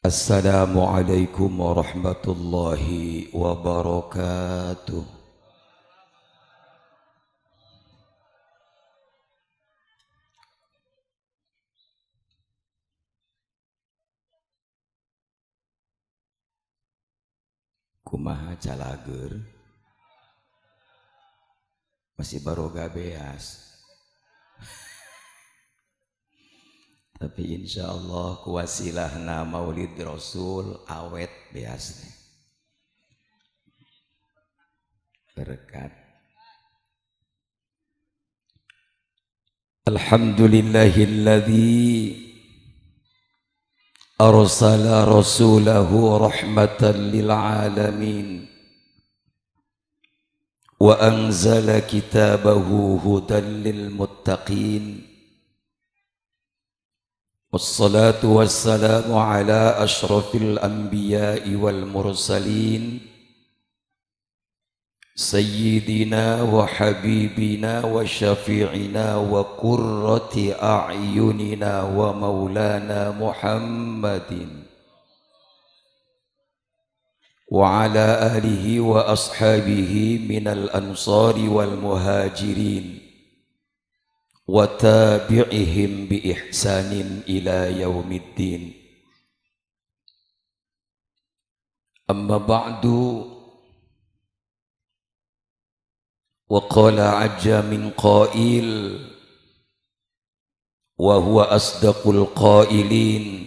Assalamualaikum warahmatullahi wabarakatuh. Kumaha calager masih baroga beas. Tapi insya Allah kuwasilahna maulid rasul awet beas berkat. Alhamdulillahilladzi arsala rasulahu rahmatan lil alamin wa anzala kitabahu hudan lil muttaqin. Wassalatu wassalamu ala ashrafil anbiya'i wal mursalin sayyidina wa habibina wa syafi'ina wa qurrati a'yunina wa maulana Muhammadin wa ala alihi wa ashabihi minal ansari wal muhajirin wa tabi'ihim bi ihsanin ila yaumiddin. Amma ba'du, wa qala ajja min qail wa huwa asdaqul qailin,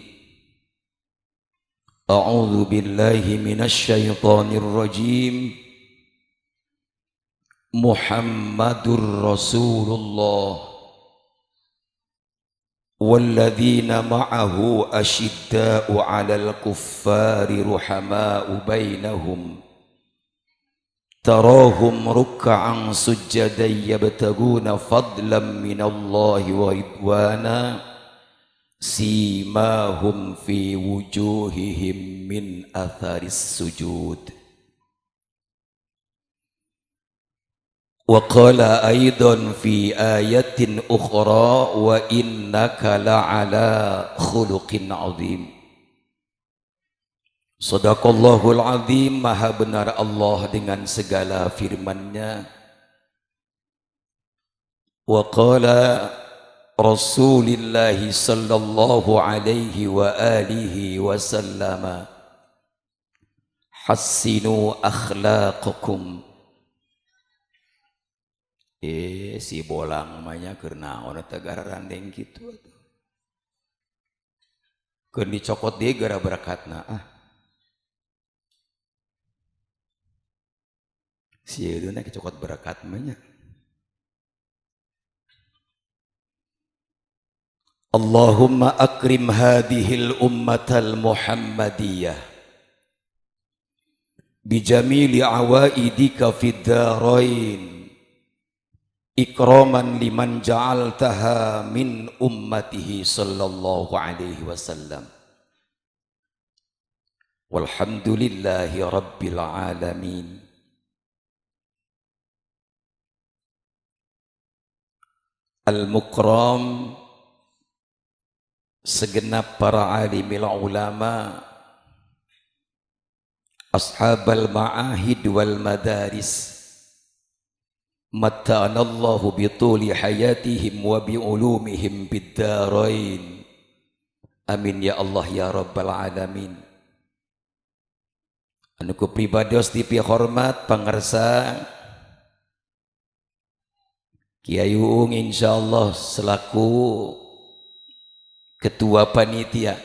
a'udzu billahi minasy syaithanir rajim, Muhammadur Rasulullah walladzina ma'ahu asyidda'u 'alal kuffari ruhama'u bainahum tarahum ruk'an sujjadan yabtaguna fadlan minallahi wa ridwana simahum fi wujuhihim min atharis sujud. Wa qala aidan fi ayatin ukhra wa innaka la'ala khuluqin azim. Sadaqallahul azim, maha benar Allah dengan segala firman-Nya. Wa qala Rasulullah sallallahu alaihi wa alihi wasallama hassinu akhlaqakum. Si bolang manya keur naon eta gara randeng kitu atuh. Keur dicokot deui gara barakatna si eudeuh kecokot barakat manya. Allahumma akrim hadhil ummatal muhammadiyah bijamili awaidika fid darain ikraman liman ja'altaha min ummatihi sallallahu alaihi wasallam. Walhamdulillahi rabbil alamin. Al-mukram, segenap para alimil ulama, ashabal ma'ahid wal madaris, matta'anallahu bituli hayatihim wa bi'ulumihim biddarain. Amin ya Allah ya rabbal alamin. Anu ku pribados tipi hormat pangarsa Kiai Uung insyaallah selaku ketua panitia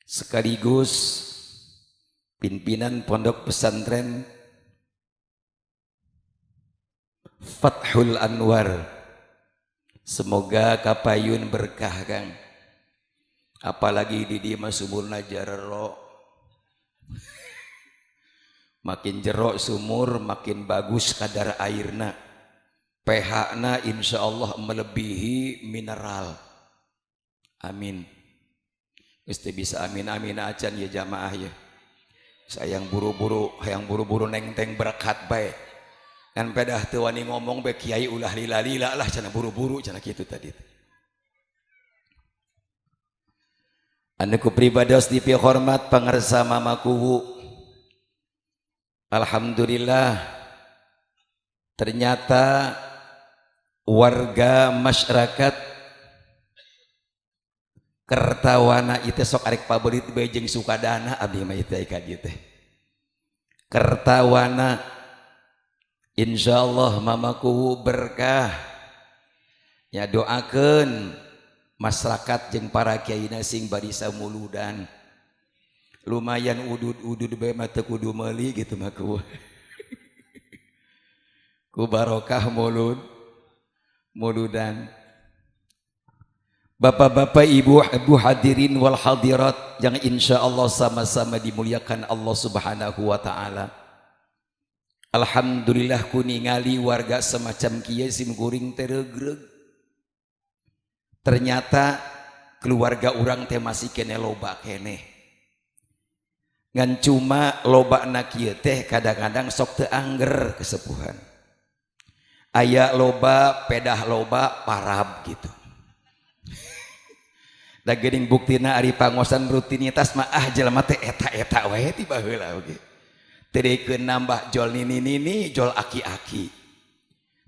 sekaligus pimpinan pondok pesantren Fathul Anwar. Semoga kapayun berkah Kang. Apalagi di dieu mah sumurna jarero. Makin jero sumur makin bagus kadar airna. pH-na insyaallah melebihi mineral. Amin. Mesti bisa amin amin acan ya jamaah ya. Sayang buru-buru nengteng berkat bae. Kan pedah teu wani ngomong bae kiai ulah lila-lila lah cenah buru-buru cenah kitu tadi. Anu ku pribados dipi hormat pangarsa mamaku. Alhamdulillah ternyata warga masyarakat Kertawana itu sok arek pabelit bae jeung Sukadana abdi mah teh ka dieu teh. Kertawana insyaallah mamaku berkah. Ya doakeun masyarakat jeung para kiaina sing bari samuludan. Lumayan udud-udud bae mah teu kudu meuli gitu mah ku. Ku barokah muludan. Bapak-bapak, ibu hadirin wal hadirat yang insya Allah sama-sama dimuliakan Allah subhanahu wa ta'ala. Alhamdulillah ku ningali warga semacam kieu sim kuring teregreg. Ternyata keluarga orang teh masih kene loba kene. Ngan cuma loba na kieu teh kadang-kadang sok teu angger kesepuhan. Aya loba, pedah loba, parab gitu. Da geuning buktina ari pangosan rutinitas mah jelema teh eta-eta wae ti baheula oge. Teu deikeun nambah jol nini jol aki-aki.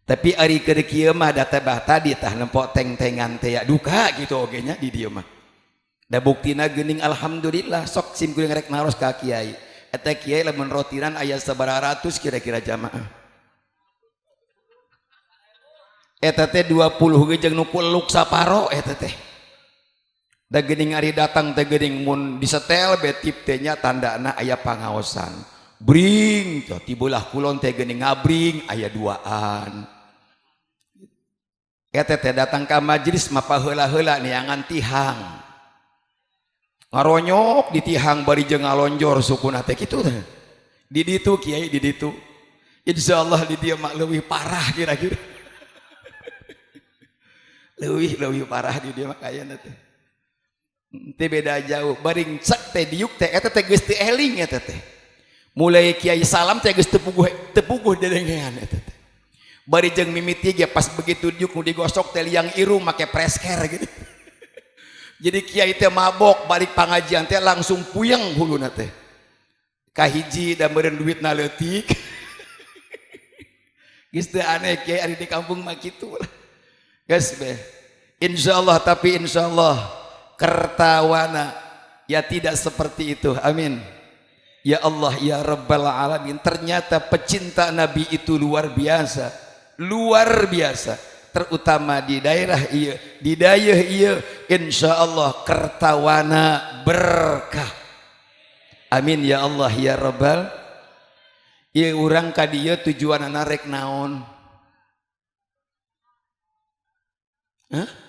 Tapi ari keur kieu mah da teh bah tadi tah nempok teng-tengan teh ya duka gitu oge nya di dieu mah. Da buktina geuning alhamdulillah sok sim kuring rek naros ka kiai. Eta kiai lamun rotiran aya sabaraha ratus kira-kira jamaah. Eta teh 20 ge jeung nu kuluk saparo eta teh. Da geuning ari datang teh geuning mun disetel betip teh nya tandana aya pangaosan. Bring ti beulah kulon teh geuning ngabring aya duaan. Eta teh datang ka majelis mah paheula-heula neangan tihang. Ngaronyok di tihang bari jeung ngalonjor sukuna teh kitu teh. Di ditu kiai di ditu. Insyaallah di dieu mah leuwih parah kira-kira. leuwih parah di dieu mah kayana teh. Teh beda jauh baring cek teh diuk teh eta teh geus teu eling eta teh mulai kiai salam teh geus teu puguh dedengean eta teh bari jeung mimiti ge pas begitu diuk nu digosok teh liang irung make presker gitu. Jadi kiai teh mabok balik pangajian teh langsung puyeng huluna teh kahiji da meureun duitna leutik. Geus teu aneh kiai ari di kampung mah kitu lah geus beh insyaallah. Tapi insyaallah Kertawana ya tidak seperti itu, amin ya Allah ya Rabbal Alamin. Ternyata pecinta Nabi itu luar biasa, terutama di daerah iya, di dayeuh iya insyaallah Kertawana berkah, amin ya Allah ya Rabbal. Ieu urang ka dieu tujuanna rek naon? Hah?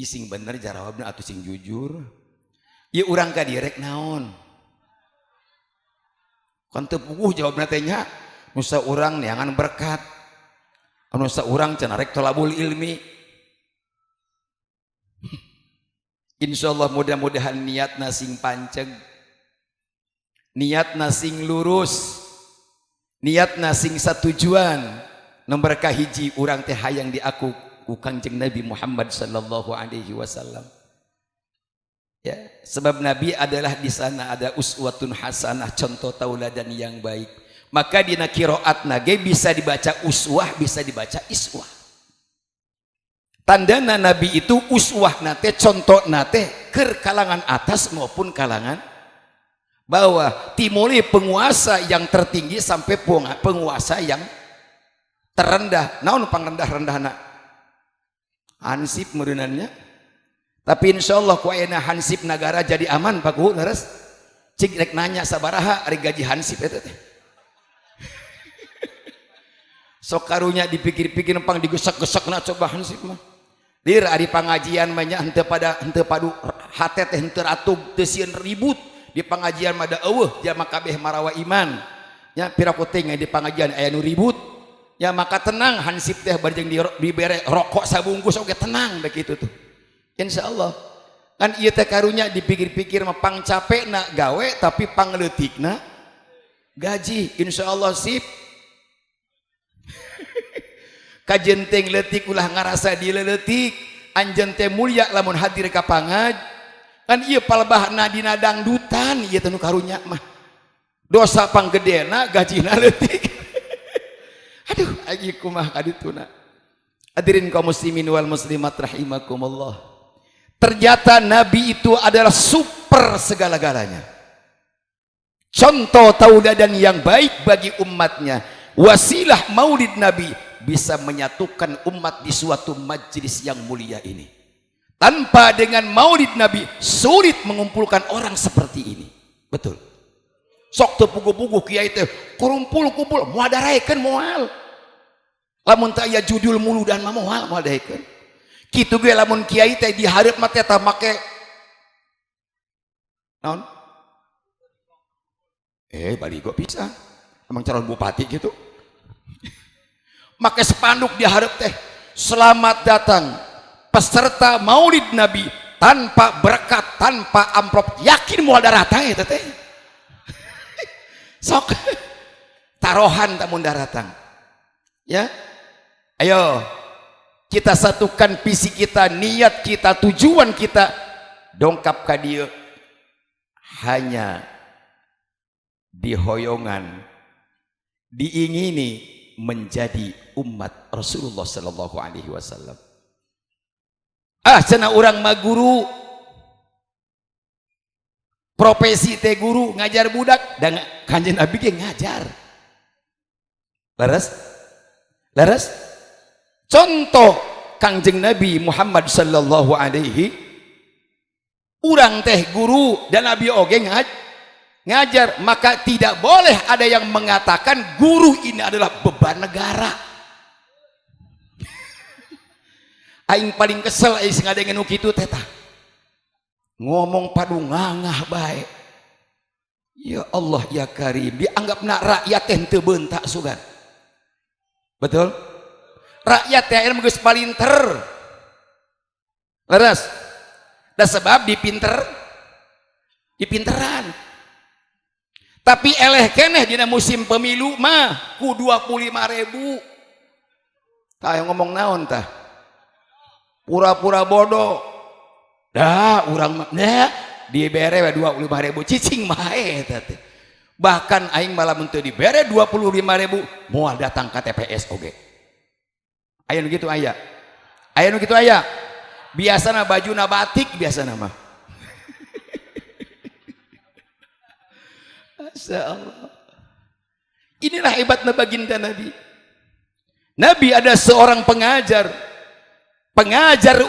Sing bener jarawabna atuh sing jujur. Ieu urang ka dieu rek naon? Kan teu puguh jawabna teh nya. Nu saurang neangan berkat. Anu saurang cenah rek thalabul ilmi. Insyaallah mudah-mudahan niatna sing panceg. Niatna sing lurus. Niatna sing satujuan. Nomor kahiji urang teh hayang diaku ku Kangjeng Nabi Muhammad sallallahu alaihi wasallam. Ya, sebab Nabi adalah di sana ada uswatun hasanah, contoh tauladan yang baik. Maka dina qiraatna ge bisa dibaca uswah, bisa dibaca iswah. Tandana Nabi itu uswah nate, contoh nate keur kalangan atas maupun kalangan bawah. Timuli penguasa yang tertinggi sampai penguasa yang terendah. Naon pangrendah-rendahna? Hansip meureunnannya. Tapi insyaallah ku ayeuna hansip nagara jadi aman Pak Ku leres. Cik rek nanya sabaraha ari gaji hansip eta teh. Sok karunya dipikir-pikir pang digesek-gesekna coba hansip mah. Lir ari pangajian mah nya henteu padu hate teh henteu atub teu sieun ribut. Di pangajian mah da eueuh jama kabeh marawa iman. Nya piraku teh di pangajian aya nu ribut. Ya maka tenang hansip teh bari jeung dibere rokok sabungkus oge tenang begitu tuh. Insyaallah. Kan ieu teh karunya dipikir-pikir mah pang capekna gawe tapi pangleutikna gaji. Insyaallah sip. kajenteng letik ulah ngarasa dileletik anjeun teh mulia lamun hadir ka pangaj kan ieu palebahna dina dangdutan ieu teh nu karunya mah dosa panggedena gajina leutik aduh aji kumaha kadituna. Hadirin kaum muslimin wal muslimat rahimakumullah, ternyata Nabi itu adalah super segala-galanya, contoh tauladan yang baik bagi umatnya. Wasilah maulid Nabi bisa menyatukan umat di suatu majlis yang mulia ini. Tanpa dengan maulid Nabi sulit mengumpulkan orang seperti ini. Betul. Sok teu puguh-puguh kiai teh kumpul-kumpul moal daraekeun moal. Lamun teu aya judul muludan mah moal daraekeun. Kitu ge lamun kiai teh di hareup mah teh make naon? Baligo pisan. Emang calon bupati gitu. Make spanduk di hareup teh selamat datang peserta maulid Nabi tanpa berkat, tanpa amplop, yakin moal daratang eta teh. Sok tarohan tak mun daratang. Ya. Ayo kita satukan visi kita, niat kita, tujuan kita dongkap ka dieu hanya dihoyongan, diingini menjadi umat Rasulullah sallallahu alaihi wasallam. Cenah urang mah guru, profesi teh guru, ngajar budak, dan Kanjeng Nabi ge ngajar. Leres? Contoh Kanjeng Nabi Muhammad sallallahu alaihi, urang teh guru dan Nabi oge ngajar, maka tidak boleh ada yang mengatakan guru ini adalah beban negara. Aing paling kesel sing ngadengeun nu kitu teh tah. Ngomong padu ngangah bae. Ya Allah ya Karim, dianggapna rakyat teh teu beuntak sugan. Betul? Rakyat teh aya geus palinter. Leres. Da sebab dipinteran. Tapi eleh keneh dina musim pemilu mah ku 25.000. Tah yang ngomong naon tah? Pura-pura bodoh. Dah urang mah dibere 25.000 cicing mah eta teh. Bahkan aing malah mun teu dibere 25.000 moal datang ka TPS oge. Aya nu kitu aya. Biasana bajuna batik biasana mah. Masya Allah. Inilah hebatnya baginda Nabi. Nabi ada seorang pengajar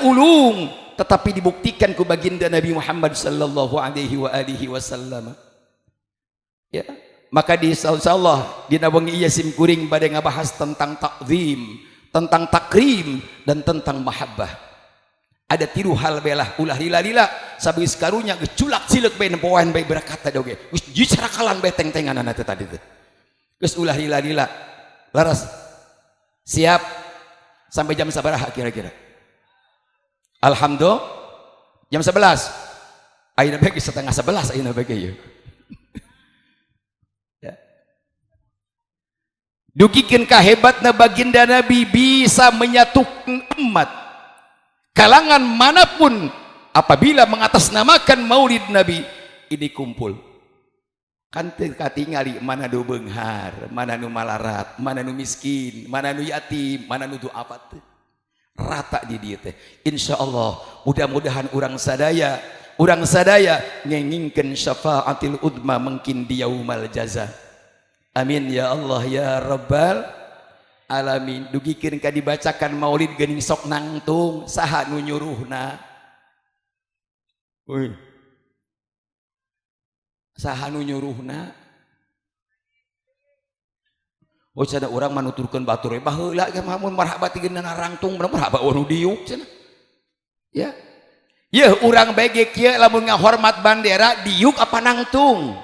ulum, tetapi dibuktikan ku baginda Nabi Muhammad sallallahu alaihi wasallam. Ya, maka di insyaallah dina wengi ieu sim kuring bade ngabahas tentang takzim, tentang takrim dan tentang mahabbah. Ada 3 hal belah ulah lila sabeus karunya geus culak cileuk bae nempoan bae berkata doge geus jicarakalan bae teng-tenganana teh tadi teh geus ulah lila laras siap sampai jam sabaraha kira-kira? Alhamdulillah jam 11 ayeuna bae geus setengah 11 ayeuna bae ieu ya. Dugikeun ka hebatna baginda Nabi bisa menyatukan umat kalangan manapun apabila mengatasnamakan maulid Nabi ini kumpul. Kan teu katingali mana nu beunghar, mana nu malarat, mana nu miskin, mana nu yatim, mana nu apa teh. Rata di dieu teh. Insyaallah mudah-mudahan urang sadaya ngengingkeun syafaatil udma mungkin di yaumal jaza. Amin ya Allah ya rabbal alamin. Dugikeun ka dibacakan maulid geuning sok nangtung saha nu nyuruhna? Saha nu nyuruhna? Oh cenah urang mah nuturkeun batur we baheula ge mah mun marhabat geunna rangtung marhabat nu diuk cenah. Ya. Yeuh urang bege kieu lamun ngahormat bandera diuk apa nangtung?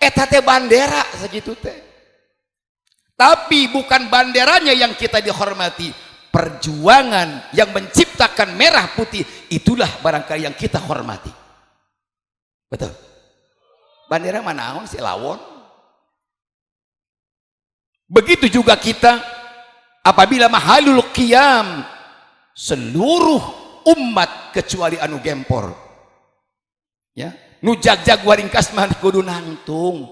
Eta teh bandera sakitu teh. Tapi bukan banderanya yang kita dihormati, perjuangan yang menciptakan merah putih itulah barangkali yang kita hormati. Betul. Bandera mana naon si lawon. Begitu juga kita apabila mahalul qiyam seluruh umat kecuali anu gempor ya nu jag-jag waringkas mah kudu nangtung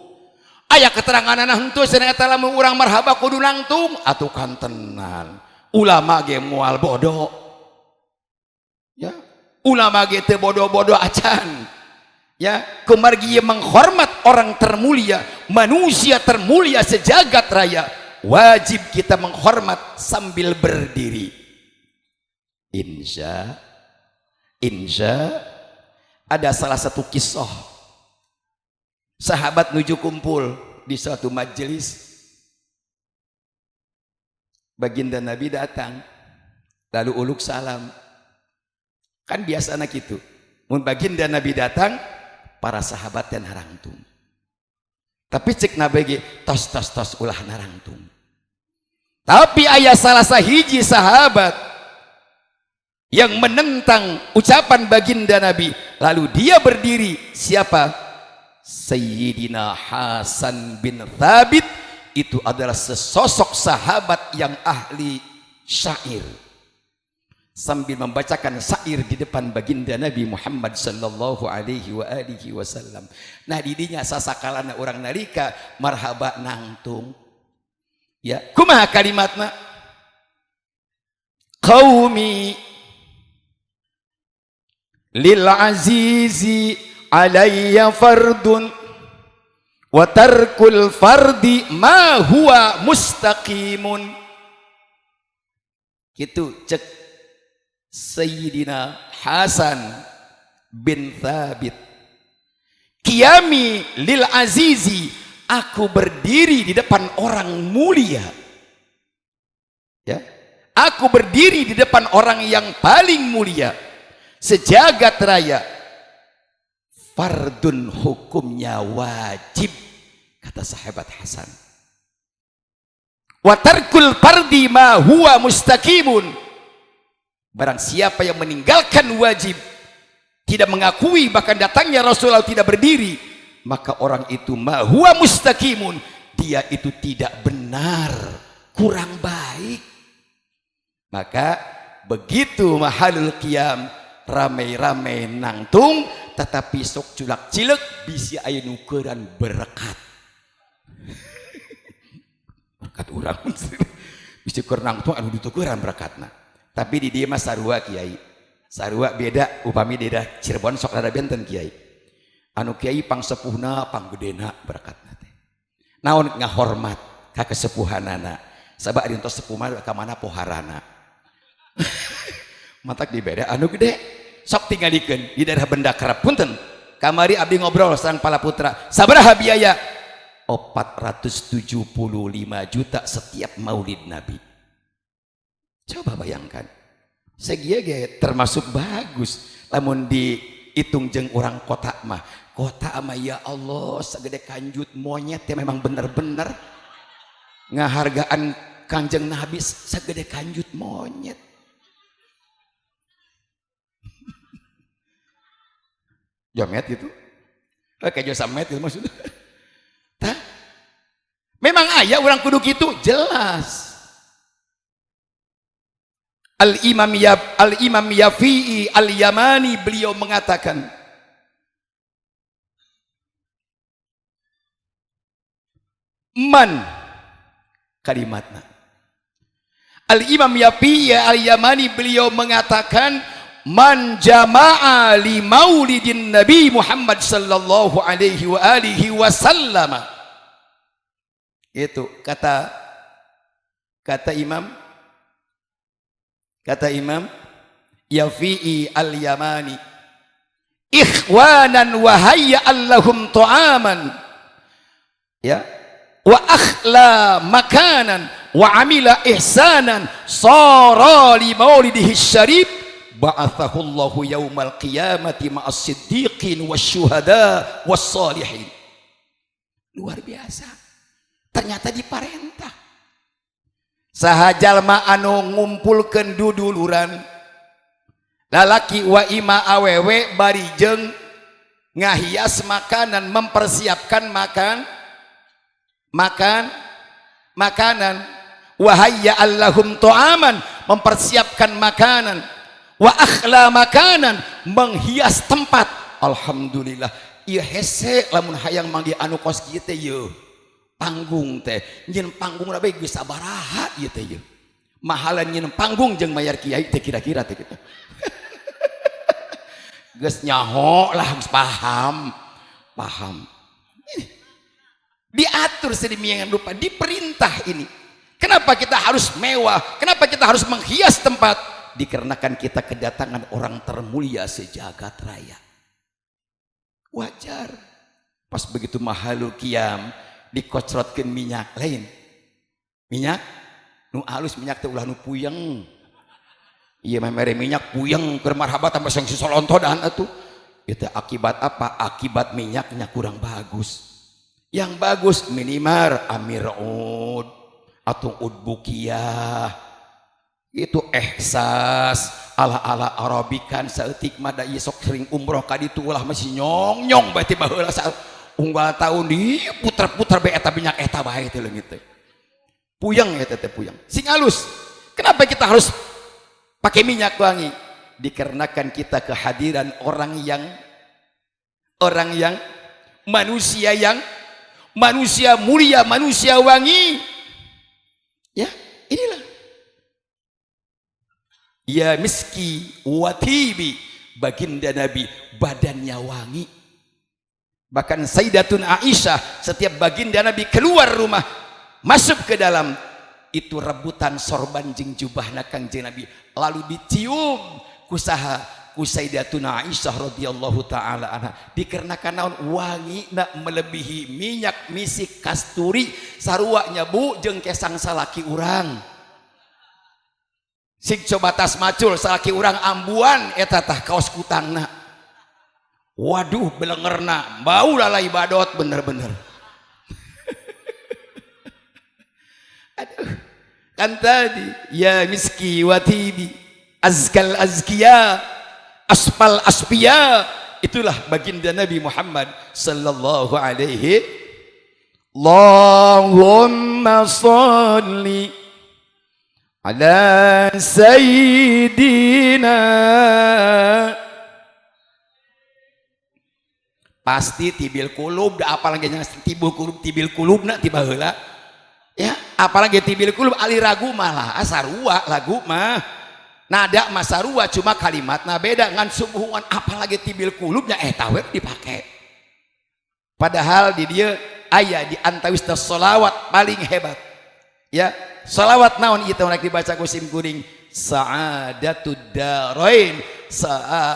aya keterangan henteu cenah eta lamun urang marhaba kudu nangtung atuh kantenan ulama ge moal bodoh ya ulama ge teu bodoh-bodoh acan ya kumargi menghormat orang termulia manusia termulia sejagat raya wajib kita menghormat sambil berdiri. Insya ada salah satu kisah sahabat nuju kumpul di suatu majelis, baginda Nabi datang lalu uluk salam, kan biasa anak itu mun baginda Nabi datang para sahabat dan harangtung, tapi cek Nabi ge tos ulah narangtung, tapi ayah salah sahiji sahabat yang menentang ucapan baginda Nabi, lalu dia berdiri. Siapa? Sayyidina Hasan bin Thabit. Itu adalah sesosok sahabat yang ahli syair, sambil membacakan syair di depan baginda Nabi Muhammad sallallahu alaihi wasallam. Nah didinya sasakalana orang narika marhaba nangtung ya kumaha kalimatna, qaumi lil azizi alayya fardun wa tarkul fardi ma huwa mustaqimun. Gitu cek Sayyidina Hasan bin Thabit, qiyami lil azizi, aku berdiri di depan orang mulia ya, aku berdiri di depan orang yang paling mulia sejagat raya, fardun hukumnya wajib, kata sahabat Hasan. Wa tarkul fardi ma huwa mustaqimun, barang siapa yang meninggalkan wajib, tidak mengakui bahkan datangnya Rasulullah tidak berdiri, maka orang itu ma huwa mustaqimun, dia itu tidak benar, kurang baik. Maka begitu mahalul qiyam ramai-ramai nangtung, tetapi sok culak cilek bisi aya nukeran berkat. Berkat urang bisi keur nangtung anu ditukeran berakatna. Tapi di dieu mah sarua kiai. Sarua beda upami di daerah Cirebon sok rada benten kiai. Anu kiai pangsepuhna panggedena berakatna teh. Naon ngahormat ka kesepuhanana. Sabab ari entos sepuh mah ka mana poharana. Matak di beda anu gede. Sok tingalikeun di daerah Benda Kerap punten kamari abdi ngobrol sareng palaputra sabaraha biaya 475 juta setiap maulid Nabi. Coba bayangkan segia ge termasuk bagus lamun dihitung jeung urang kota mah ya Allah sagede kanjut monyet ya memang bener-bener ngahargaan Kanjeng Nabi sagede kanjut monyet. Jomet itu kayak josamet itu maksudnya. Memang ayah orang kudu gitu jelas. Al-Imam Yafi'i Al-Yamani beliau mengatakan, man kalimatna. Al-Imam Yafi'i Al-Yamani beliau mengatakan, man jama'a li maulidin Nabi Muhammad sallallahu alaihi wa alihi wasallam. Itu kata Imam Yafi'i Al-Yamani, ikhwanan wa hayya'an lahum ta'aman ya wa akhla makanan wa amila ihsanan sara li maulidihi syarif ba'athahullahu yaumal qiyamati ma'as siddiqin wasyuhada wassalihin. Luar biasa, ternyata diparentah saha jalma anu ngumpulkeun duduluran lalaki wa ima awewe bari jeung ngahias makanan, mempersiapkan makanan wa hayya'al lahum ta'aman, mempersiapkan makanan, wa akhla makanan, menghias tempat. Alhamdulillah ieu hese lamun hayang manggi anu kos kieu teh yeuh panggung teh nyeun panggung bae geus sabaraha ieu teh yeuh mahalan nyeun panggung jeung mayar kiai teh kira-kira teh kitu geus nyaho lah geus paham diatur sedemikian rupa, diperintah ini. Kenapa kita harus mewah? Kenapa kita harus menghias tempat? Dikarenakan kita kedatangan orang termulia sejagat raya. Wajar. Pas begitu mahalul qiyam dikocrotkeun minyak lain. Minyak nu halus, minyak teh ulah nu puyeng. Ieu mah mere minyak puyeng keur marhabat tambah sing solontodan atuh. Itu akibat apa? Akibat minyaknya kurang bagus. Yang bagus minimal amir ud atau udbukiyah itu ihsas ala arabikan saeutik mada ieu sok sering umroh ka ditu ulah masih nyong bae teh baheula saat unggal tahun di puter-puter bae eta minyak eta bae teh leungit teh puyeng eta teh puyeng sing halus. Kenapa kita harus pakai minyak wangi? Dikarenakan kita kehadiran orang yang manusia mulia, manusia wangi. Ya, inilah. Ya miski watibi, baginda Nabi badannya wangi. Bahkan Sayyidatun Aisyah setiap baginda Nabi keluar rumah masuk ke dalam itu rebutan sorban jeung jubahna Kangjeng Nabi lalu dicium kusaha ku Sayyidatun Aisyah radhiyallahu taala anha dikarenakan naon wangina melebihi minyak misik kasturi sarua nyabu jeung kesang salaki urang sing coba tas macul salaki urang ambuan eta tah kaos kutangna waduh belengerna bau lalai badot bener-bener aduh kan tadi ya miski watibi azkal azkiya aspal aspiya, itulah baginda Nabi Muhammad sallallahu alaihi. Allahumma salli ala sayyidina. Pasti tibil kulub da apalagi nya tibil kulubna tiba heula ya apalagi tibil kulub ali ragu malah asarua lagu mah nada masarua cuma kalimatna beda ngan subuhan apalagi tibil kulubnya tawer dipakai padahal di dia aya di antawis sholawat paling hebat ya sholawat naon itu nak dibaca kusim kuring sa'adatud darain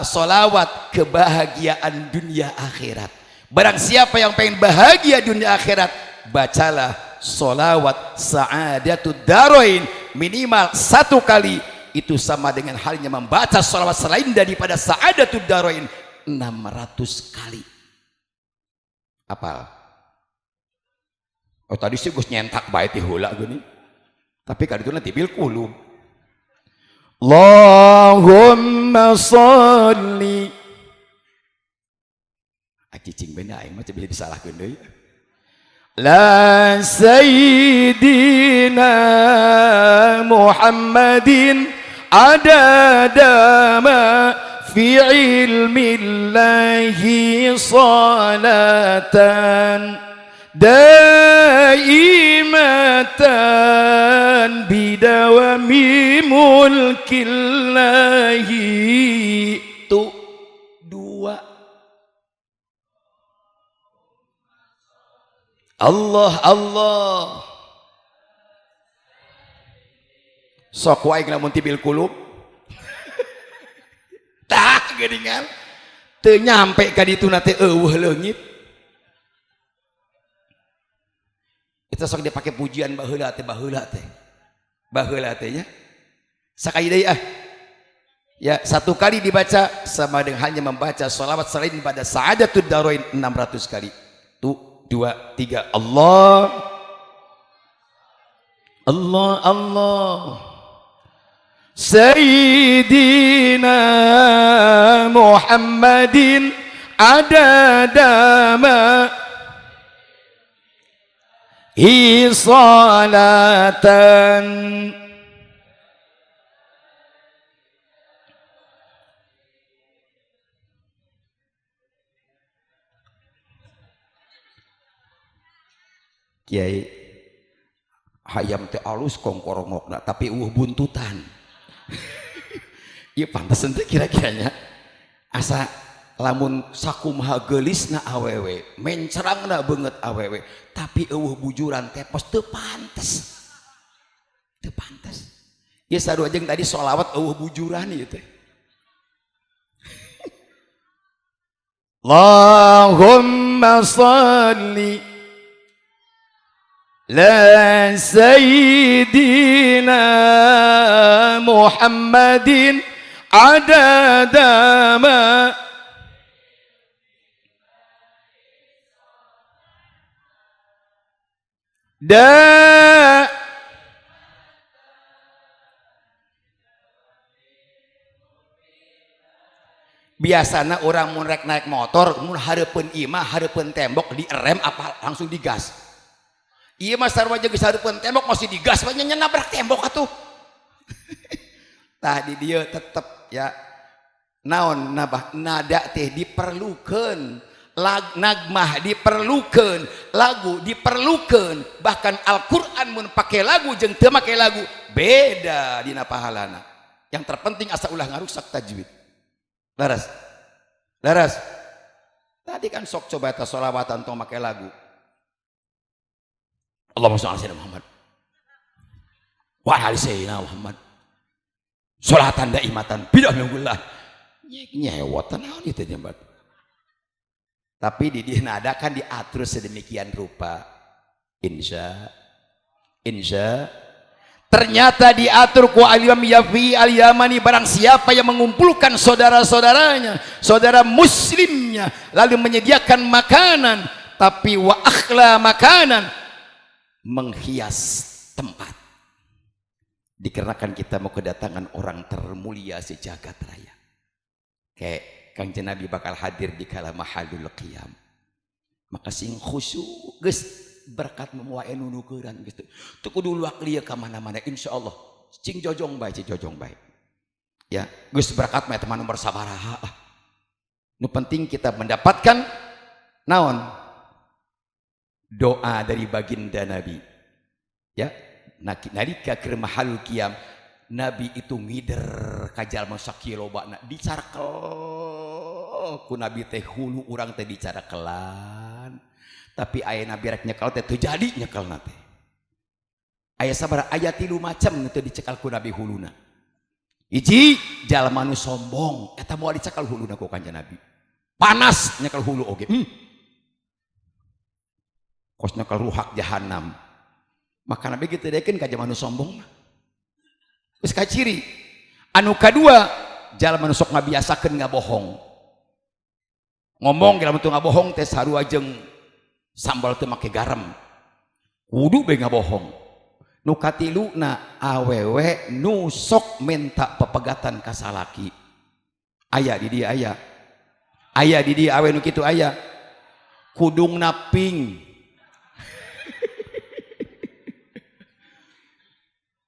sholawat kebahagiaan dunia akhirat. Barang siapa yang pengen bahagia dunia akhirat bacalah sholawat sa'adatud darain minimal 1 kali. Itu sama dengan halnya membaca sholawat selain daripada sa'adatud darain 600 kali. Apal? Oh tadi sih gus nyentak bae ti heula geuning. Tapi kali itu nanti bil kulub. Allahumma sholli. Cicing beuna aing mah bisa disalahkeun deui. La sayyidina Muhammadin adada ma fi ilmillahi salatan daimatan bidawami mulkillahi. Itu 2. Allah Allah sok wae lamun tibil kulub tah geuningan teu nyampe ka dituna teh eueuh leungit kita sok dipake pujian baheula teh nya sakali deui ya 1 kali dibaca sama dengan hanya membaca sholawat selain pada sa'adatud darain 600 kali. Tuh 2, 3 Allah Allah Allah Sayyidina Muhammadin adada ma salatan. Kiai hayam teh alus kongkorongokna tapi buntutan. Ieu pantes teh kira-kiranya asa lamun sakumaha geulisna awewe mencerangna beungeut awewe tapi bujuran teh pos teu pantes. Teu pantes. Ieu sarua jeung tadi sholawat bujuran ieu teh. Allahumma shalli la sayyidina Muhammadin adada ma da biasana orang mun rek naik motor mun hareupeun imah hareupeun tembok direm apa langsung digas. Iya mas sarwa jeung hareupeun tembok masih digas we nya nabrak tembok atuh. Tah di dieu tetep ya naon nada teh diperlukeun, nagmah diperlukeun, lagu diperlukeun, bahkan Al-Qur'an mun pake lagu jeung teu make lagu beda dina pahalana. Yang terpenting asa ulah ngarusak tajwid. Laras. Laras. Tadi kan sok coba eta sholawatan tong make lagu. Allahumma shalli ala sayyidina Muhammad wa ala sayyidina Muhammad sholatan daimatan bid'ahullah nyewot naon itu nyambat. Tapi di dieu ada kan diatur sedemikian rupa. Insya ternyata diatur ku al-Imam Yafi al-Yamani, barang siapa yang mengumpulkan saudara-saudaranya, saudara muslimnya, lalu menyediakan makanan, tapi wa akhla makanan, menghias tempat, dikarenakan kita mau kedatangan orang termulia sejagat raya. Kayak Kanjeng Nabi bakal hadir di kala mahadul qiyam, maka sing khusyuk geus berkat memuae nunukeurang geus teu kudu luak lieu ka mana-mana, insyaallah cing jojong bae ya geus berkat mah teman nomor sabaraha. Nu penting kita mendapatkan naon doa dari baginda Nabi ya. Nalika keur mahalul qiyam Nabi itu ngider ka jalma sakilobana dicarakel ku Nabi teh hulu urang teh dicarakelan, tapi aya Nabi rek nyekel teh teu jadi nyekelna teh. Aya sabaraha aya 3 macam teu dicekal ku Nabi huluna. Hiji jalma nu sombong eta moal dicekal huluna ku Kanjeng Nabi. Panas nyekel hulu oge. Kosnya ke ruhak jahanam, maka Nabi kita dekeun ka jalma nu sombong mah geus kaciri. Anu kadua jalma nu sok ngabiasakeun ngabohong, ngomong dalam bentuk ngabohong teh sarua jeung sambal teu make garam kudu bae ngabohong. Nu katiluna awewe nu sok menta pepegatan ka salaki aya di dieu aya di dieu awe nu kitu aya kudungna pink.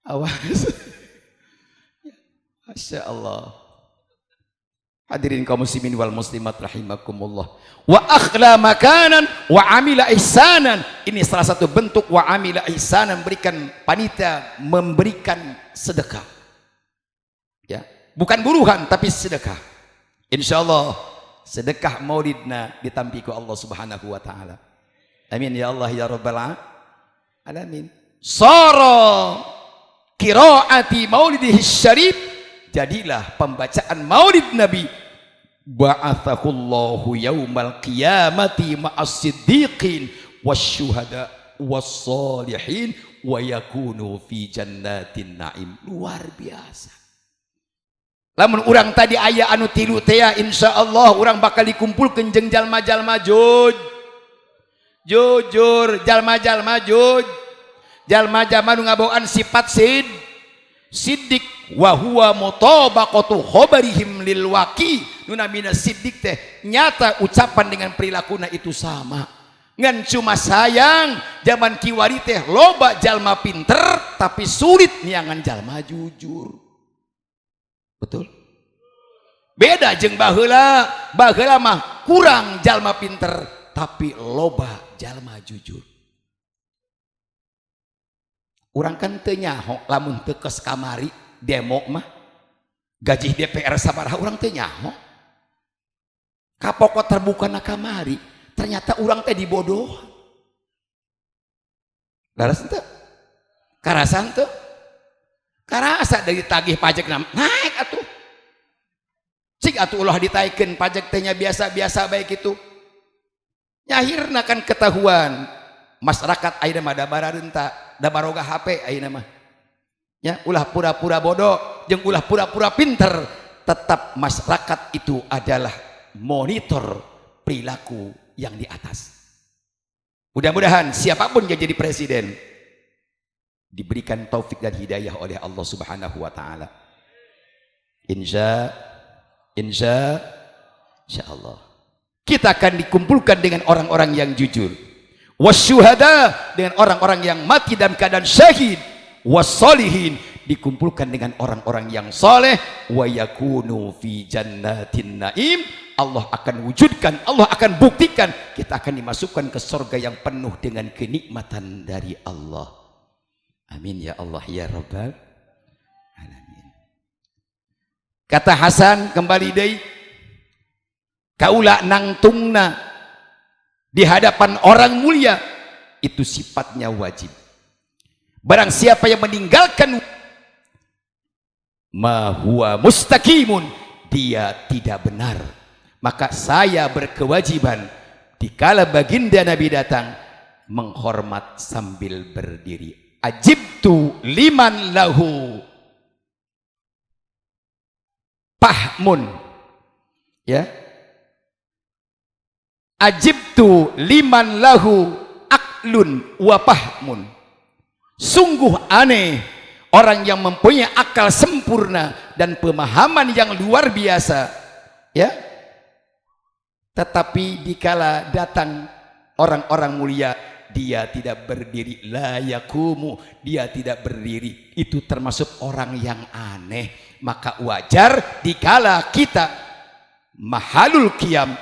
Awas. Masya Allah. Hadirin kaum muslimin wal muslimat rahimakumullah. Wa akhla makanan wa amila ihsanan. Ini salah satu bentuk wa amila ihsanan, memberikan panitia, memberikan sedekah. Ya, bukan buruhan tapi sedekah. Insyaallah sedekah maulidna ditampi ku Allah Subhanahu wa taala. Amin ya Allah ya rabbal alamin. Sara qiraati maulidihi syarif, jadilah pembacaan maulid Nabi ba'athahullahu yaumal qiyamati ma'as siddiqin wasyuhada wassalihin wa yakunu fi jannatin naim. Luar biasa. Lamun urang tadi aya anu tilu teh insyaallah urang bakal dikumpulkeun jeung jalma-jalma jujur, jalma-jalma jalma-jalma nu ngabogaan sifat siddiq wa huwa mutabaqatu khabarihim lil waqi. Nu namina siddiq teh nyata ucapan dengan perilakuna itu sama. Ngan cuma sayang zaman kiwari teh loba jalma pinter tapi sulit niangan jalma jujur. Betul? Beda jeung baheula. Baheula mah kurang jalma pinter tapi loba jalma jujur. Urang kan teu nyaho lamun teu kos kamari demo mah gaji DPR sabaraha urang teu nyaho. Kapokot terbuka na kamari ternyata urang teh dibodoh. Laras teu? Karasan teu? Karasa dari tagih pajak naik atuh. Cik atuh ulah ditaikeun pajak teh nya biasa-biasa baik itu. Nyahirna kan ketahuan masyarakat ayeuna mah da barareunta da baroga HP ayeuna mah. Ya, ulah pura-pura bodoh jeung ulah pura-pura pinter, tetap masyarakat itu adalah monitor perilaku yang di atas. Mudah-mudahan siapapun yang jadi presiden diberikan taufik dan hidayah oleh Allah Subhanahu wa taala. Insya Allah kita akan dikumpulkan dengan orang-orang yang jujur, wasyuhada dengan orang-orang yang mati dalam keadaan syahid, wassolihin dikumpulkan dengan orang-orang yang soleh, wa yakunu fi jannatin naim. Allah akan wujudkan, Allah akan buktikan kita akan dimasukkan ke surga yang penuh dengan kenikmatan dari Allah. Amin ya Allah ya Rabbal alamin. Kata Hasan kembali deui, kaula nangtungna di hadapan orang mulia itu sifatnya wajib. Barang siapa yang meninggalkan ma huwa mustaqimun, dia tidak benar. Maka saya berkewajiban dikala baginda Nabi datang menghormat sambil berdiri. Ajibtu liman lahu pahmun, ya, ajibtu liman lahu aklun wa pahmun. Sungguh aneh orang yang mempunyai akal sempurna dan pemahaman yang luar biasa, ya, tetapi dikala datang orang-orang mulia dia tidak berdiri, la yakumu, dia tidak berdiri. Itu termasuk orang yang aneh. Maka wajar dikala kita mahalul qiyam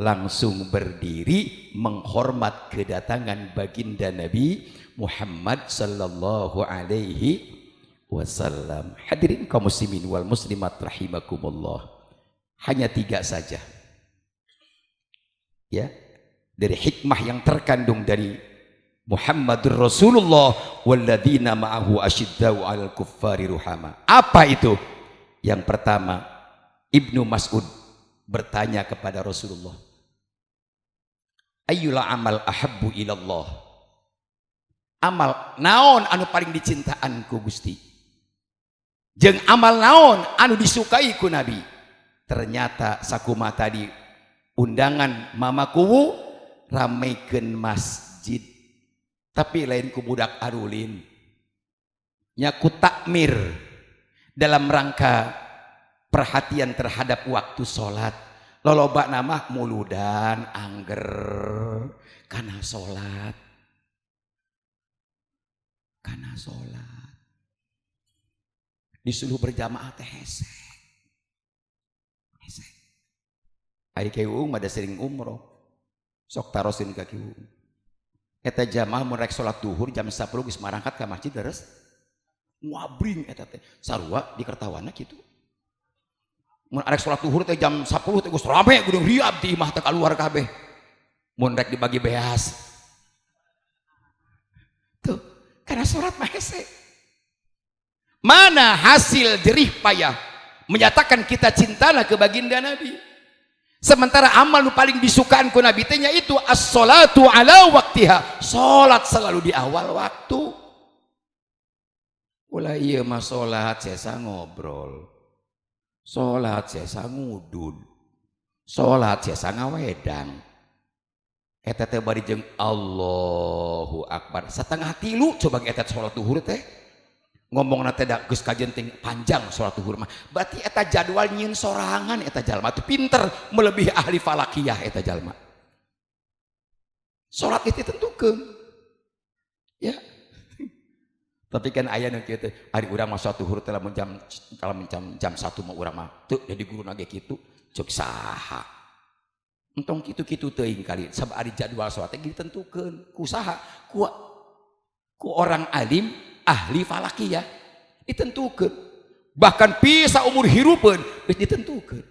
langsung berdiri menghormat kedatangan baginda Nabi Muhammad sallallahu alaihi wasallam. Hadirin kaum muslimin wal muslimat rahimakumullah. Hanya 3 saja, ya, dari hikmah yang terkandung dari Muhammadur Rasulullah walladzina ma'ahu asyiddau 'alal kuffari ruhama. Apa itu? Yang pertama, Ibnu Mas'ud bertanya kepada Rasulullah, ayyul amal ahabbu ilallah? Amal naon anu paling dicintaan ku Gusti? Jeung amal naon anu disukai ku Nabi? Ternyata sakuma tadi undangan mamaku rameikeun masjid, tapi lain ku budak arulin nyaku takmir dalam rangka perhatian terhadap waktu sholat. Loloba nama muludan angger karena sholat, karena sholat disuruh berjamaah teh hesek. Ari kieu mah da sering umroh sok tarosin ka kieu eta jamaah mun rek salat duhur jam 10 geus marangkat ka masjid leres ngabring eta teh sarua di Kertawana kitu. Mun rek salat duhur teh jam 10 teh geus rame gudung riab di imah teh kaluar kabeh. Mun rek dibagi beas tuh karena salat mah hese. Mana hasil jerih payah menyatakan kita cintalah ke baginda Nabi? Sementara amal nu paling disukaan ku Nabi teh nya itu as-sholatu ala waktiha, salat selalu di awal waktu. Ulah ieu mah salat sesa ngobrol, salat sesa ngudud, salat sesa ngawedang. Eta teh bari jeung Allahu Akbar 2:30 coba eta salat duhur teh. Ngomongna teh da geus kajenting panjang salat duhur mah. Berarti eta jadwal nyieun sorangan eta jalma teh pinter melebihi ahli falakiyah eta jalma. Salat itu tentukan. Ya. Tapi kan aya nu kieu teh, ari urang mah satuhur teh lamun jam 1 mah urang mah teu jadi guru nage kitu, cek saha. Entong kitu-kitu teuing kali, sabab ari jadwal salat teh ditentukeun ku saha? Ku orang alim ahli falakiyah ditentukeun. Bahkan pisa umur hirupeun geus ditentukeun.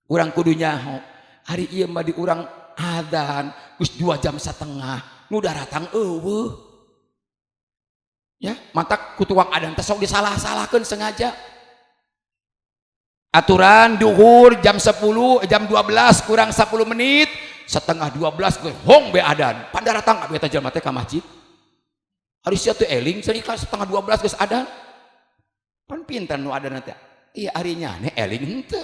Urang kudu nyaho, hari ieu mah di urang adzan geus 2 jam setengah, nu daratang eueuh. Ya, mata kutuang adan teh sok disalah-salahkeun sengaja. Aturan duhur jam 10, jam 12 kurang 10 menit, setengah 12 geus hong be adan. Pandaratang abi eta jelema teh ka masjid. Ari sia teh eling cerita setengah 12 geus adan. Pan pinter nu adan teh. Iya ari nya eling henteu.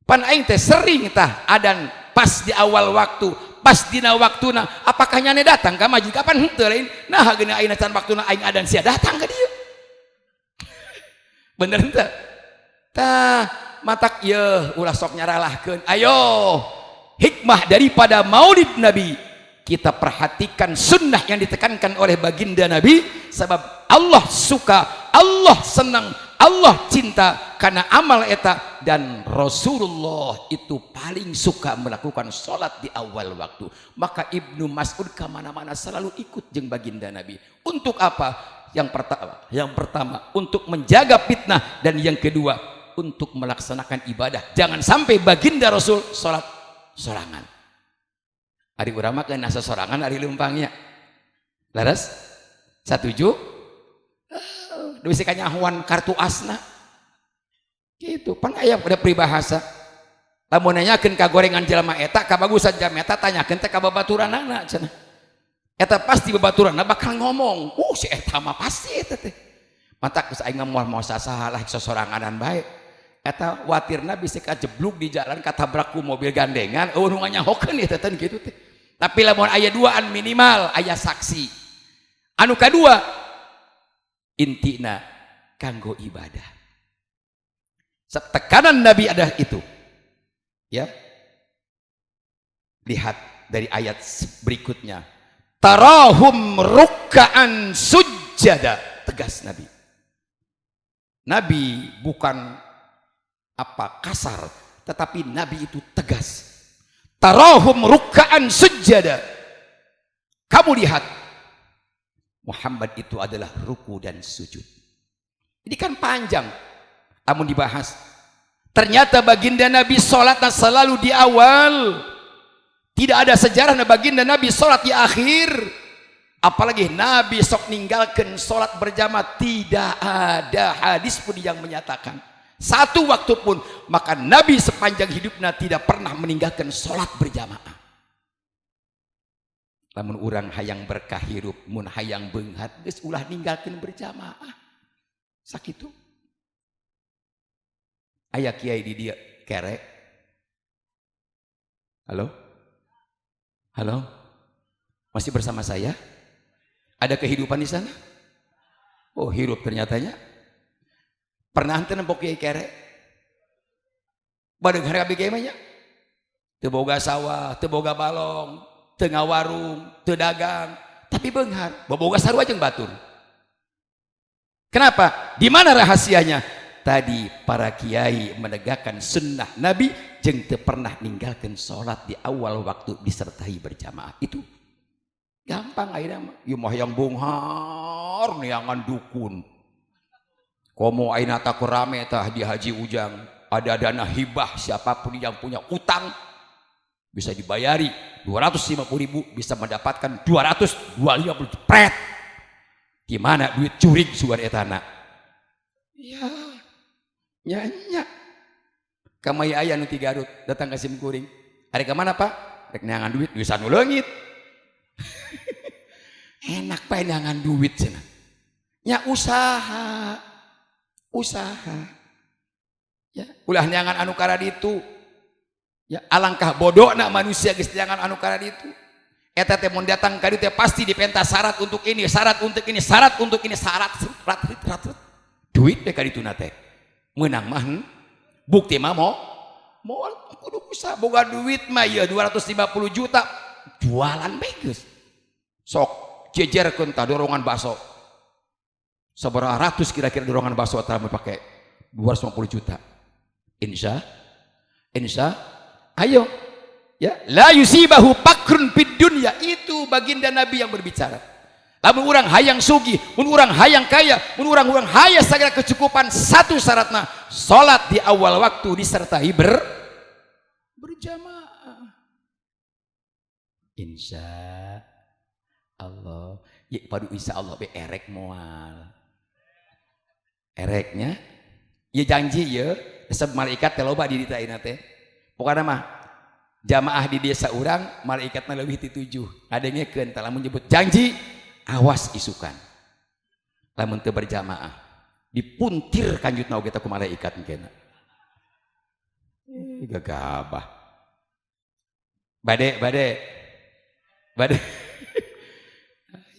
Pan aing teh sering tah adan pas di awal waktu. Pas dina waktuna, apakah nyane datang ka masjid kapan henteu lain? Nah geuna ayeuna can waktuna aing adan sia datang ka dieu. Bener henteu? Tah matak ieu ulah sok nyaralahkeun. Ayo, hikmah daripada Maulid Nabi. Kita perhatikan sunnah yang ditekankan oleh baginda Nabi, sebab Allah suka, Allah senang, Allah cinta karena amal eta, dan Rasulullah itu paling suka melakukan sholat di awal waktu. Maka Ibnu Mas'ud kemana-mana selalu ikut jeung baginda Nabi. Untuk apa? Yang pertama untuk menjaga fitnah, dan yang kedua untuk melaksanakan ibadah. Jangan sampai baginda Rasul sholat sorangan. Ari urang mah keun asa sorangan ari leumpangnya. Laras? Satuju? Duh si kanyahuan kartu asna. Gitu, pan aya pada peribahasa. Lamun nanyakeun ka gorengan jelema eta, kabagusan jam eta tanyakeun teh ka babaturanana cenah. Eta pasti babaturanna bakal ngomong, si eta mah pasti eta teh. Mata geus aing moal sasaha lah sosoranganan bae. Eta watirna bisa kajebluk di jalan katabrak ku mobil gandengan, nu nganyahokeun eta teh kitu teh. Tapi lamun aya duaan minimal aya saksi. Anu kadua intina kanggo ibadah. Tekanan Nabi adalah itu. Ya. Lihat dari ayat berikutnya. Tarahum ruk'an sujada. Tegas Nabi. Nabi bukan kasar, tetapi Nabi itu tegas. Tarahum ruk'an sujada. Kamu lihat Muhammad itu adalah ruku dan sujud. Ini kan panjang. Namun dibahas, ternyata baginda Nabi sholatnya selalu di awal. Tidak ada sejarah baginda Nabi sholat di akhir. Apalagi Nabi sok ninggalkan sholat berjamaah. Tidak ada hadis pun yang menyatakan satu waktu pun. Maka Nabi sepanjang hidupnya tidak pernah meninggalkan sholat berjamaah. Namun orang hayang berkah hirup, mun hayang beunghat geus ulah ninggalkan berjamaah. Sakitu. Aya kiai di dia kerek. Halo? Halo? Masih bersama saya? Ada kehidupan di sana? Oh, hirup ternyatanya. Pernah ente nempok kiai kerek? Badeung harga kiai mah nya? Teu boga sawah, teu boga balong, teu ngawarung, teu dagang, tapi beunghar, boboga sarua jeung batur. Kenapa? Di mana rahasianya? Tadi para kiai menegakkan sunnah Nabi, jeung teu pernah ninggalkan sholat di awal waktu disertai berjamaah. Itu gampang ayeuna mah. Ieu mah yang bunghar neangan dukun. Komo ayeuna tah rame tah di Haji Ujang, ada dana hibah, siapapun yang punya utang bisa dibayari 250.000 bisa mendapatkan 250 pret. Gimana duit curig sugar etana? Ya. Nya kamaya aya nu ti Garut datang ka Simkuring. Ari ka mana Pak? Rek neangan duit bisa nu leungit. Enak bae neangan duit cenah. Nya usaha. Ya, ulah neangan anu kara ditu. Ya, alangkah bodohna manusia geus neangan anu kara ditu. Eta teh mun datang ka ditu teh pasti dipentas syarat untuk ini, syarat untuk ini, syarat untuk ini, syarat. Duit teh ka dituna teh. Menang mah bukti mah mau kudu bisa boga duit mah ya 250 juta jualan bagus. Sok jejerkeun tah dorongan bakso. Seberapa ratus kira-kira dorongan bakso tah pakai 250 juta. Insya ayo ya, la yusibahu pakrun fid dunya, itu baginda Nabi yang berbicara. Lamun urang hayang sugih, mun urang hayang kaya, mun urang hayang sagala kecukupan, satu syaratna salat di awal waktu disertai berjamaah. Insya Allah. Ya padu insya Allah be erek moal. Ereknya ya janji ya sebab malaikat teh loba di dieu teh. Pokokna mah jamaah di desa urang malaikatna leuwih ti 7. Ngadengekeun tah lamun nyebut janji awas isukan. Lamun teu berjamaah dipuntir kanjutna oge teh ku malaikat engkeuna. Gagabah. Bade.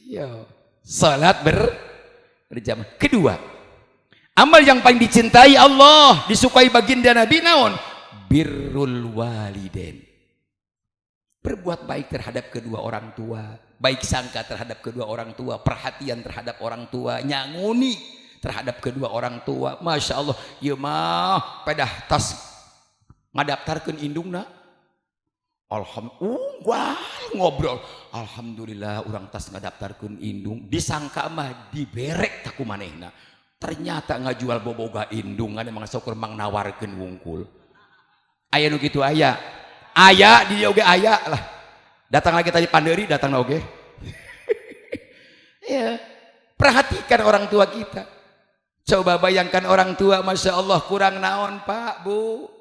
Yo, salat berjamaah. Kedua, amal yang paling dicintai Allah, disukai baginda Nabi naon? Birrul walidain. Berbuat baik terhadap kedua orang tua, baik sangka terhadap kedua orang tua, perhatian terhadap orang tua, nyanguni terhadap kedua orang tua. Masya Allah, ya mah pedah tas ngadaptarkeun indungna. Alhamdulillah ngobrol. Alhamdulillah urang tas ngadaptarkeun indung, disangka mah diberek taku manehna. Ternyata ngajual boboga indung kan emang sok mang nawarkeun wungkul. Aya nu kitu aya di dieu oge aya lah. Datang lagi tadi Pandeuri datang oge. Ya, perhatikan orang tua kita. Coba bayangkan orang tua, masya Allah kurang naon Pak Bu.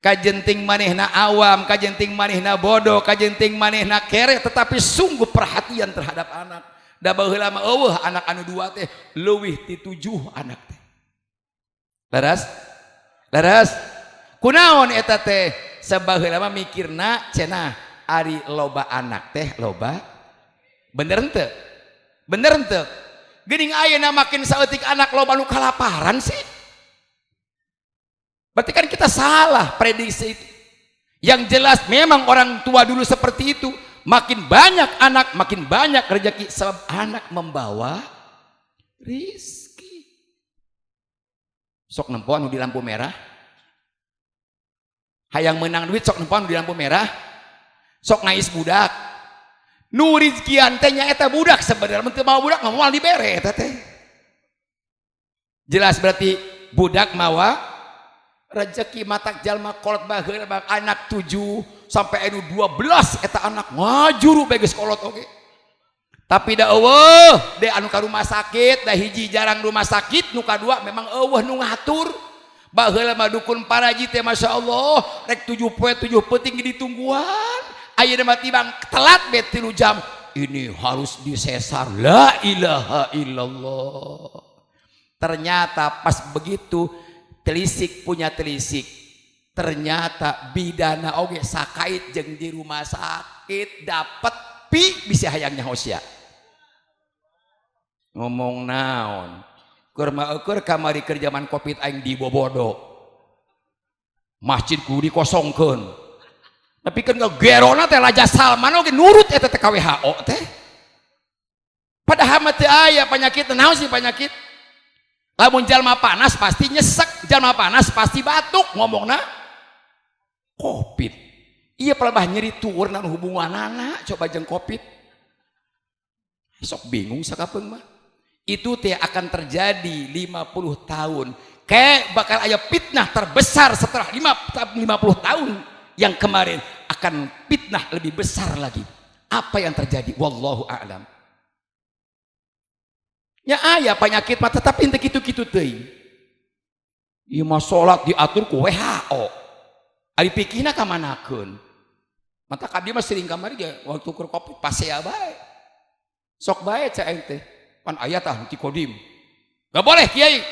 Kajenting manehna awam, kajenting manehna bodoh, kajenting manehna kere, tetapi sungguh perhatian terhadap anak. Da baheula mah eueuh anak anu dua teh leuwih ti 7 anak teh. Laras. Kunaon eta teh? Sabaheula mah mikirna cenah ari loba anak teh loba. Bener henteu? Geuning ayeuna makin saeutik anak loba nu kalaparan sih. Berarti kan kita salah prediksi itu. Yang jelas memang orang tua dulu seperti itu. Makin banyak anak, makin banyak rezeki. Sebab anak membawa rizki. Sok nempoan di lampu merah. Hayang menang duit sok nempoan di lampu merah. Sok ngais budak. Nu rizkian teh nyaeta budak sebenarnya. Mun teu mau budak mah moal dibere eta teh. Jelas berarti budak mawa rezeki matak jalma kolot baheula anak 7 sampai anu 12 eta anak ngajuru beges kolot oge. Tapi da eueuh de anu ka rumah sakit, da hiji jarang rumah sakit, nu kadua memang eueuh nu ngatur. Baheula mah dukun paraji teh masyaallah rek 7 poe 7 peuting ditungguan. Ayeuna mah tibang telat bet 3 jam. Ini harus disesar. La ilaha illallah. Ternyata pas begitu telisik punya telisik, ternyata bidana oge sakait jeung di rumah sakit dapat pi bisa hayangnya hosya. Ngomong naon? Keur mah eukeur kamari keur zaman Covid aing di Bobodo. Masjid kudu dikosongkeun. Tapi kan gerona teh Raja Salman oge nurut eta teh WHO teh. Padahal mah teu aya penyakit naon sih penyakit? Lamun jalma panas pasti nyesek, jalma panas pasti batuk, ngomongna Covid. Iya pelebah nyeri tuur nan hubunganana coba jeung Covid. Sok bingung sakapeung mah. Itu teh akan terjadi 50 tahun. Kayak bakal aya fitnah terbesar setelah 50 tahun yang kemarin, akan fitnah lebih besar lagi. Apa yang terjadi? Wallahu a'lam. Ya aya penyakit mah tetapi teu kitu-kitu teuing. Ieu mah salat diatur ku WHO. Ari pikirna ka manakeun? Mata kabdi mah sering kamari ge waktu keur Covid pasea bae. Sok bae ca aing teh. Pan aya tah ti kodim. Gak boleh kiai.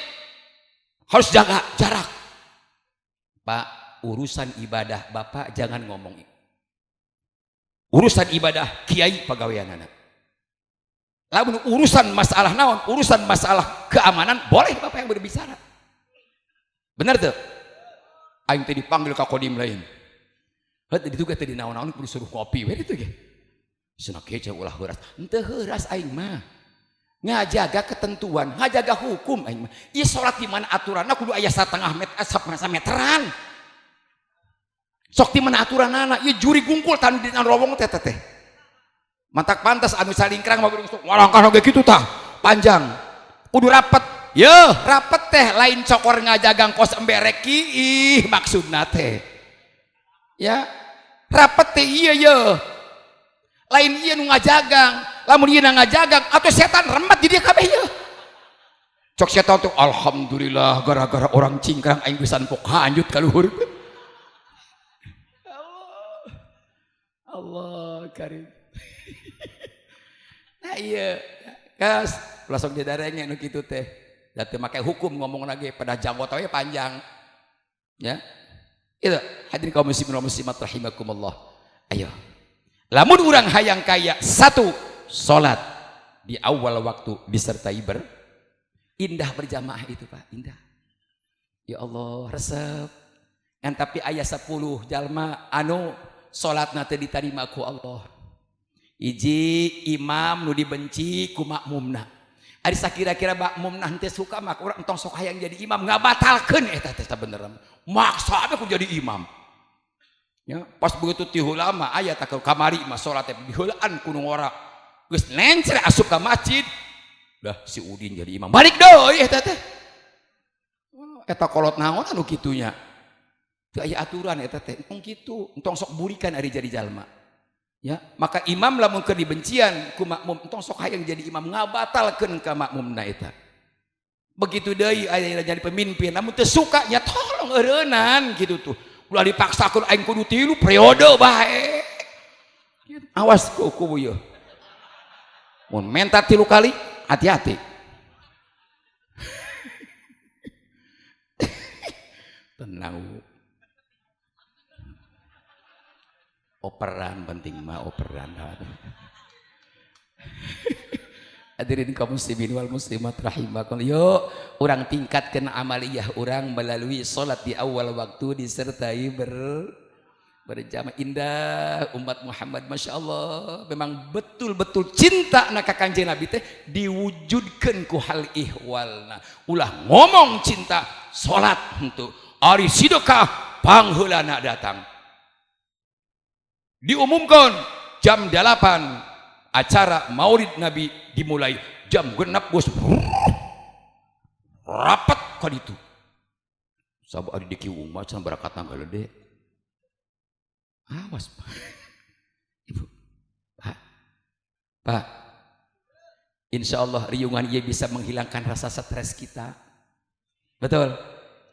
Harus jaga jarak. Pak, urusan ibadah Bapak jangan ngomong. Urusan ibadah kiai pagaweanana. Lalu urusan masalah naon, urusan masalah keamanan boleh Bapak yang berbicara. Benar tuh? Aing teh dipanggil ka kodim lain. Heuh ditu teh dinaon-naon kudu suruh kopi we ditu ge. Cenah kieu ulah heuras. Henteu heuras aing mah. Ngajaga ketentuan, ngajaga hukum aing mah. Ieu salat di mana aturanna kudu aya satengah meteran. Sok di mana aturanana, ieu juri gungkul tan dina rowong teh teh. Mantak pantas anu salingkrang mah sok walangkah ge kitu tah, panjang. Kudu rapet. Yeuh, rapet teh lain cokor ngajagang kos emberek ih maksudna teh. Ya, rapet teh ieu yeuh. Lain ieu nu ngajagang, lamun ieu ngajagang atuh setan remet di dieu kabeh yeuh. Cok setan tuh alhamdulillah gara-gara orang cingkrang aing pisan pok hanjut ka luhur. Allah karim. Nah iya, kas, lasok di darahnya nu kitu teh. Da teu make hukum ngomong lagi pada janggot we panjang. Ya. Itu hadirin kaum muslimin wa muslimat rahimakumullah. Ayo. Lamun urang hayang kaya satu, salat di awal waktu disertai indah berjamaah itu Pak, indah. Ya Allah, resep. Ngan tapi aya 10 jalma anu salatna teu ditarima ku Allah. Iji imam nu dibenci ku makmumna. Ari sakira-kira makmumna henteu suka mah urang entong sok hayang jadi imam ngabatalkeun eta teh bener. Maksa ku jadi imam. Ya, pas begitu ti heula mah aya tah kamari mah salat teh diheulaan ku nu ngora. Geus nencre asup ka masjid. Dah si Udin jadi imam. Balik deui eta teh. Eta kolot naon anu kitunya. Teu aya aturan eta teh. Entong kitu, entong sok burikan ari jadi jalma. Ya, maka imam lamun keur dibencian ku makmum entong sok hayang jadi imam ngabatalkeun ka makmumna eta. Begitu deui aya jadi pemimpin lamun teu suka nya tolong eureunan kitu tuh. Ulah dipaksakeun aing kudu 3 periode bae. Awas ku ieu. Mun mentat 3 kali hati-hati. Tenang. Operan penting mah operan. Hadirin kaum muslimin wal muslimat rahimakumullah. Yuk urang tingkatkeun amaliyah urang melalui salat di awal waktu disertai berjamaah. Indah umat Muhammad Masya Allah memang betul-betul cinta ka Kanjeng Nabi teh diwujudkeun ku hal ihwalna. Ulah ngomong cinta salat henteu ari sidekah pangheulana datang. Diumumkan jam 8 acara Maulid Nabi dimulai, jam 6 bos rapat ka ditu. Sabu ari di kieu mah can barakat tanggal gede. Awas Pak. Ibu. Pak. Insyaallah riungan ieu bisa menghilangkan rasa stres kita. Betul.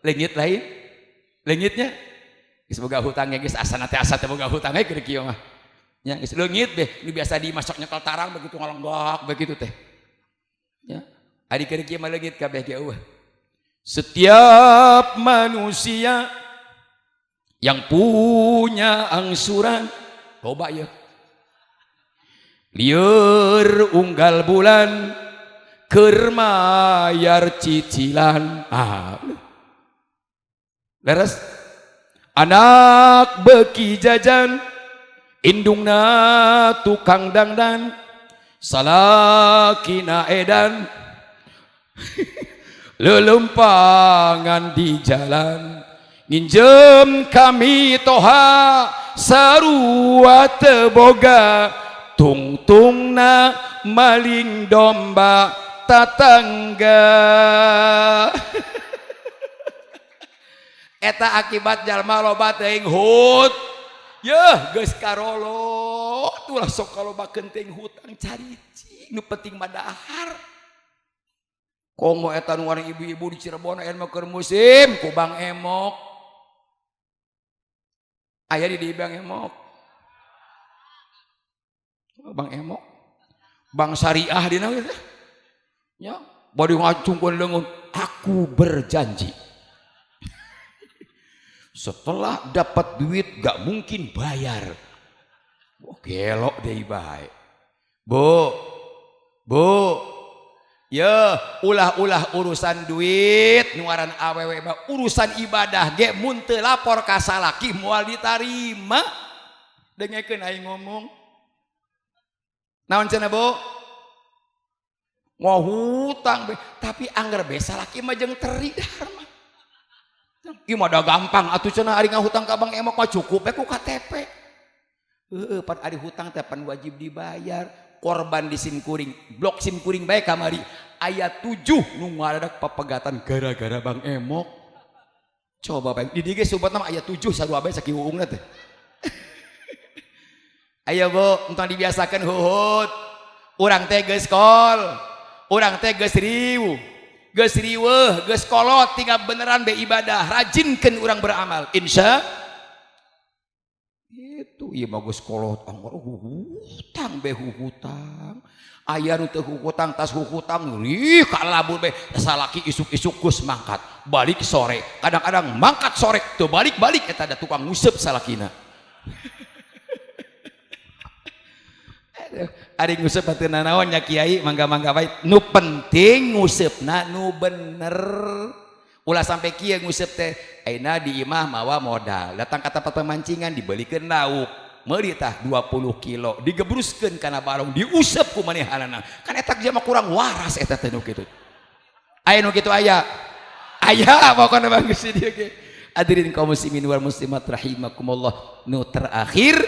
Leungit lain. Leungitnya geus boga hutang geus asana teh asa teh boga hutang keur kieu mah. Nya geus leungit beh, nu biasa dimasok nyekel tarang begitu ngalonggok begitu teh. Ya. Ari keur kieu mah leungit kabeh ge eueuh. Setiap manusia yang punya angsuran coba ya. Lieur unggal bulan keur mayar cicilan. Beres. Anak beki jajan indungna tukang dangdan salakina edan lelempangan di jalan nginjem kami toha sarua teboga tungtungna maling domba tatangga. Eta akibat jalma loba teuing hut. Yeuh geus karolo ulah sok kalobakeun teuing hutang caricing nu penting mah dahar. Komo eta nu wareng ibu-ibu di Cirebon aya mah keur musim ku Bang Emok. Aya di Bang Emok. Bang Emok. Bang Syariah dina we teh. Ya, bade ngacungkeun leungeun aku berjanji. Setelah dapat duit gak mungkin bayar. Gelok deh baik. Bu, ya ulah-ulah urusan duit nuaran awewe urusan ibadah ge mun teu lapor ka salaki moal ditarima. dengekeun aing ngomong. Naon cenah, Bu? Mau hutang be, tapi anggar be salaki mah jeung teri dharma. Ieu mah da gampang atuh cenah ari ngahutang ka Bang Emok mah cukup we ku KTP. Heeh, pan ari hutang teh pan wajib dibayar. Korban di simkuring, blok simkuring bae kamari aya 7 nu ngadadak papegatan gara-gara Bang Emok. Coba Bang, di dieu ge sobat mah aya 7 sarua bae sakieu uungna teh. Ayo Bu, entong dibiasakeun huhut. Urang teh geus kol. Orang teh geus riweuh, geus kolot, tinggal beneran be ibadah, rajinkeun urang beramal. Insya itu ieu mah geus kolot anggar hutang be hutang. Aya nu teu hutang tas hutang rih kalabur be salaki isuk-isuk geus mangkat, balik sore. Kadang-kadang mangkat sore teu balik-balik eta da tukang nguseup salakina. Ari nguseup bateuna naon nya Kiai, mangga-mangga bae. Nu penting nguseupna nu bener. Ulah sampai kieu nguseup teh ayeuna di imah mawa modal. Datang ka tempat pemancingan dibelikeun lauk. Meuli tah 20 kilo digebruskeun kana barong diuseup ku manehanana. Kan eta mah kurang waras eta teh nu kitu. Aya nu kitu aya. Aya pokona bagus di dieu ge. Hadirin kaum muslimin wal muslimat rahimakumullah. Nu terakhir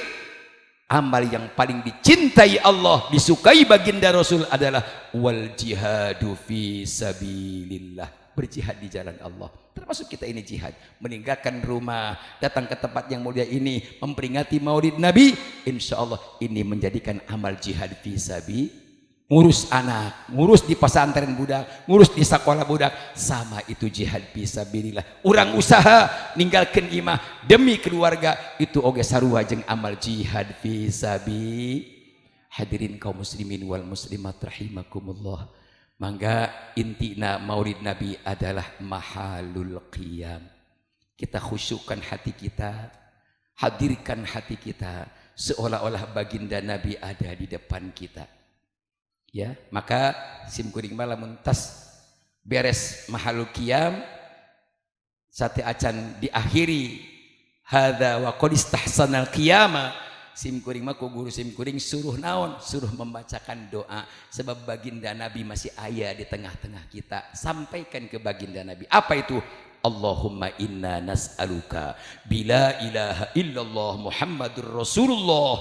amal yang paling dicintai Allah, disukai baginda Rasul adalah wal jihadu fi sabilillah, berjihad di jalan Allah. Termasuk kita ini jihad, meninggalkan rumah, datang ke tempat yang mulia ini, memperingati Maulid Nabi. Insya Allah ini menjadikan amal jihad fi sabilillah. Ngurus anak, ngurus di pesantren budak, ngurus di sekolah budak, sama itu jihad fisabilillah. Urang usaha ninggalkeun imah demi keluarga, itu oge sarua jeung amal jihad fisabilillah. Hadirin kaum muslimin wal muslimat rahimakumullah. Mangga intina Maulid Nabi adalah mahalul qiyam. Kita khusyukkan hati kita, hadirkan hati kita seolah-olah baginda Nabi ada di depan kita. Ya, maka simkuring malam tas beres mahalul qiyam sate acan diakhiri hadza wa qad istahsanal qiyama. Simkuring mah ku guru simkuring suruh naon, suruh membacakan doa sebab baginda Nabi masih aya di tengah-tengah kita. Sampaikan ke baginda Nabi apa itu? Allahumma inna nas'aluka bila ilaha illallah Muhammadur Rasulullah,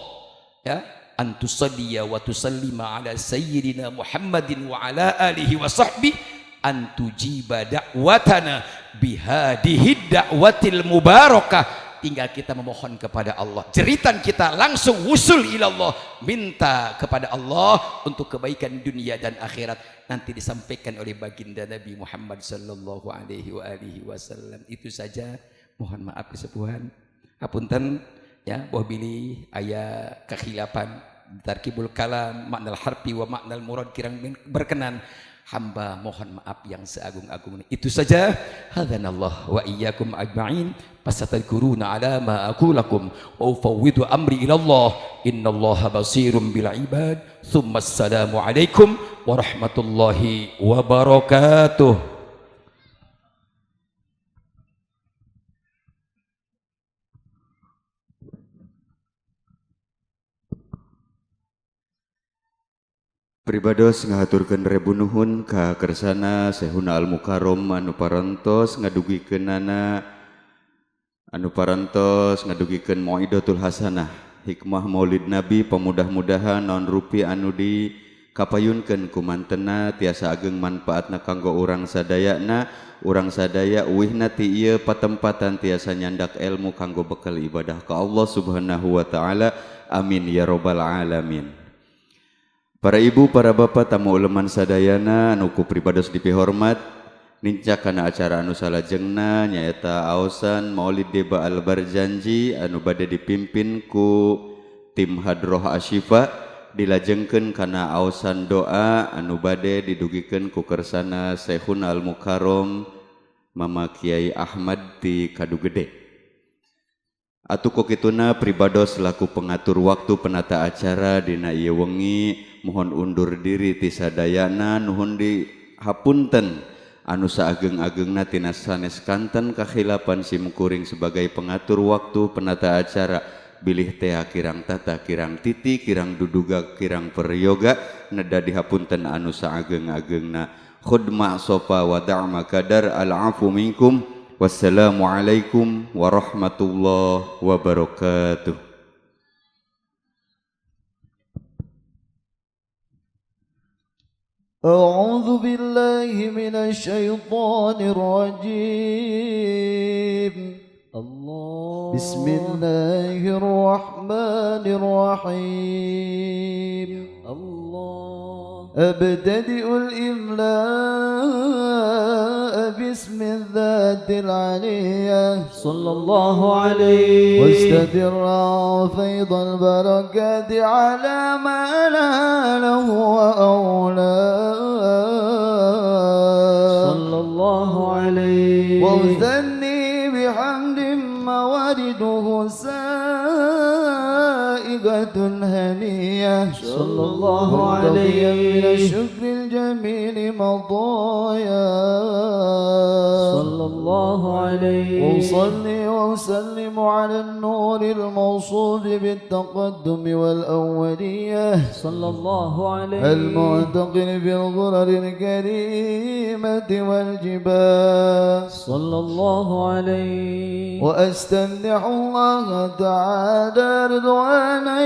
ya, antusalliya wa tusallima ala sayyidina Muhammadin wa ala alihi wa sahbihi antujiba da'watana bihadihi da'watil mubarakah. Tinggal kita memohon kepada Allah, jeritan kita langsung wusul ilallah, minta kepada Allah untuk kebaikan dunia dan akhirat. Nanti disampaikan oleh baginda Nabi Muhammad sallallahu alaihi wasallam. Itu saja, mohon maaf kesepuhan, hapunten ya, boh bilih aya kekhilafan tarkibul kalam maknal harfi wa maknal murad kirang berkenan, hamba mohon maaf yang seagung-agungnya. Itu saja, hadanallah wa iyyakum ajma'in, fasatadkuruna ala ma aqulakum wa ufawwidu amri ila Allah, innallaha basirun bil ibad. Tsumma assalamu alaikum warahmatullahi wabarakatuh. Pribados ngahaturkeun rebu nuhun ka kersana Syekhuna Al Mukarrom anu parantos ngadugikeunana anu parantos ngadugikeun Mau'idatul Hasanah hikmah Maulid Nabi pamudah-mudahan naon rupi anu di kapayunkeun ku mantena tiasa ageng manfaatna kanggo urang sadayana, urang sadaya uwihna ti ieu patempatan tiasa nyandak ilmu kanggo bekal ibadah ka Allah Subhanahu wa taala. Amin ya rabbal alamin. Para ibu, para bapak, tamu uleman sadayana anu ku pribados dipihormat, nincak kana acara anu salajengna nyaeta aosan Maulid Deba Al-Barjanji anu bade dipimpin ku tim Hadroh Asyifa, dilajengkeun kana aosan doa anu bade didugikeun ku kersana Syekhuna Al Mukarrom Mama Kiai Ahmad ti Kadugede. Atuh kituna pribados selaku pengatur waktu penata acara dina ieu wengi mohon undur diri ti sadayana, nuhun dihapunten anu saageng-agengna tina sanes kanten kakhilapan simkuring sebagai pengatur waktu penata acara. bilih tea kirang tata kirang titi kirang duduga kirang peryoga neda dihapunten anu saageng-agengna khudma sopa wa da'ma kadar al-afu minkum. Wassalamualaikum warahmatullahi wabarakatuh. أعوذ بالله من الشيطان الرجيم. الله. بسم الله الرحمن الرحيم. الله. أبتدئ الإملاء باسم الذات العلية صلى الله عليه واستدر فيض البركات على ما ناله وأولاه صلى الله عليه وأثني بحمد موارده سائغة هنية صلى الله عليه من الشكر الجميل مضايا صلى الله عليه وأصلي وأسلم على النور الموصوف بالتقدم والأولية صلى الله عليه المعتقل بالغرر الكريمة والجبال صلى الله عليه وأستمدح الله تعالى رضوانا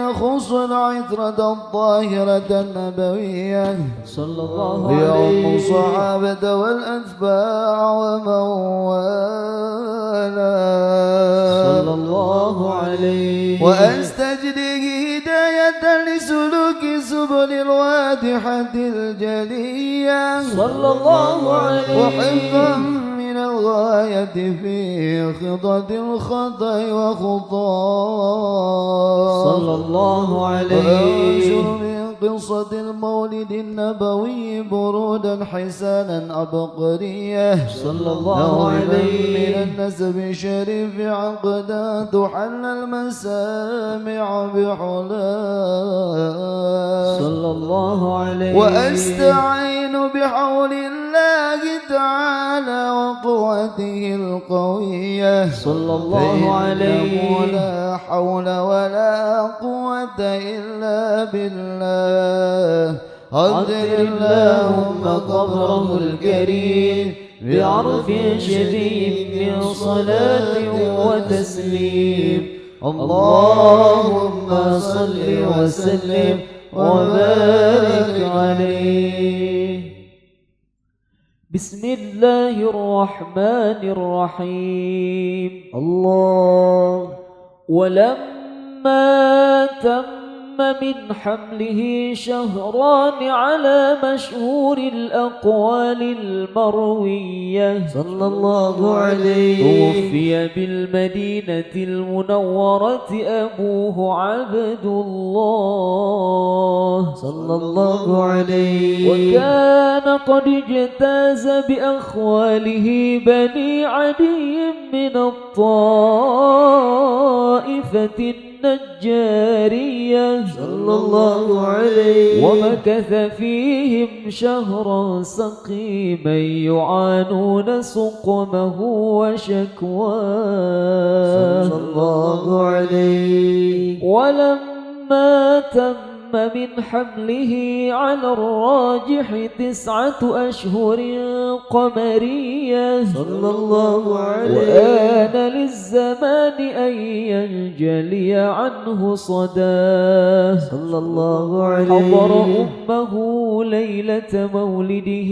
يخص العطرة الطاهرة النبوية صلى الله عليه يوم الصحابة والأتباع ومن والاه صلى الله عليه وأستجدي هداية لسلوك سبل الواضحة الجلية صلى الله عليه وحفظا من الغاية في خضة الخطأ وخطاه صلى الله عليه وأنشر من قصة المولد النبوي برودا حسانا عبقرية صلى الله عليه من النسب الشريف عقدا تحل المسامع بحلاه صلى الله عليه وأستعين بحول الله تعالى وقوته القوية صلى الله عليه لا حول ولا قوة إلا بالله قدر اللهم قبره الكريم بعرف شديد من صلاة وتسليم اللهم صل وسلم وبارك عليه. بسم الله الرحمن الرحيم. الله. ولما تم من حمله شهران على مشهور الأقوال المروية صلى الله عليه توفي بالمدينة المنورة أبوه عبد الله صلى الله عليه وكان قد اجتاز بأخواله بني عدي من الطائفة النجارية صلى الله عليه ومكث فيهم شهرا سقيما يعانون سقمه وشكواه صلى الله عليه ولما تم من حمله على الراجح 9 أشهر قمرية صلى الله عليه وآن للزمان أن ينجلي عنه صداه صلى الله عليه حضر أمه ليلة مولده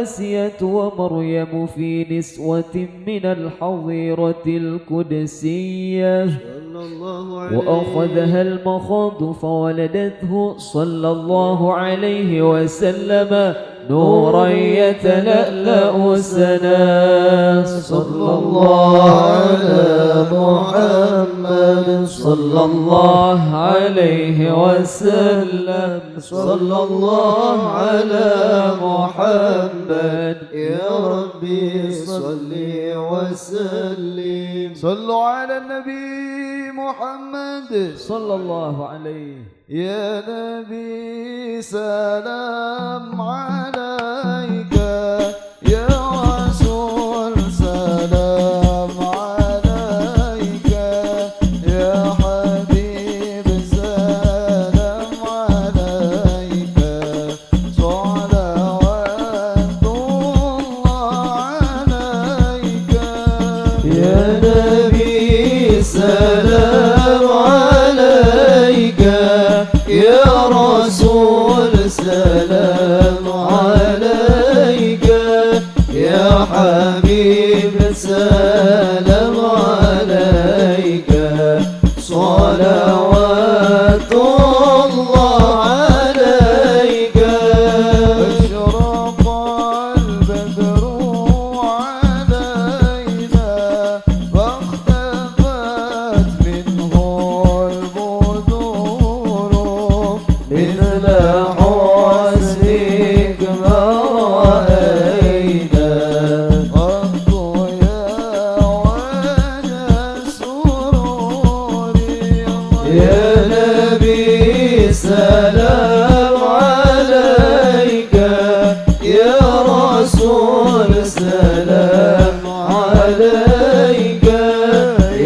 آسية ومريم في نسوة من الحظيرة القدسية وأخذها المخاض فولدته صلى الله عليه وسلم نورا يتلألأ سنا صلى الله على محمد صلى الله عليه وسلم صلى الله على محمد يا ربي صل وسلم صلوا على النبي محمد صلى الله عليه يا نبي سلام عليك يا رسول سلام عليك نبي سلام عليك يا رسول سلام عليك يا حبيب سلام عليك صلوات الله عليك أشرق البدر علينا فاختفت منه البدور مثل حسنك ما رأينا قط يا وجه السرور يا نبي سلام عليك يا رسول سلام عليك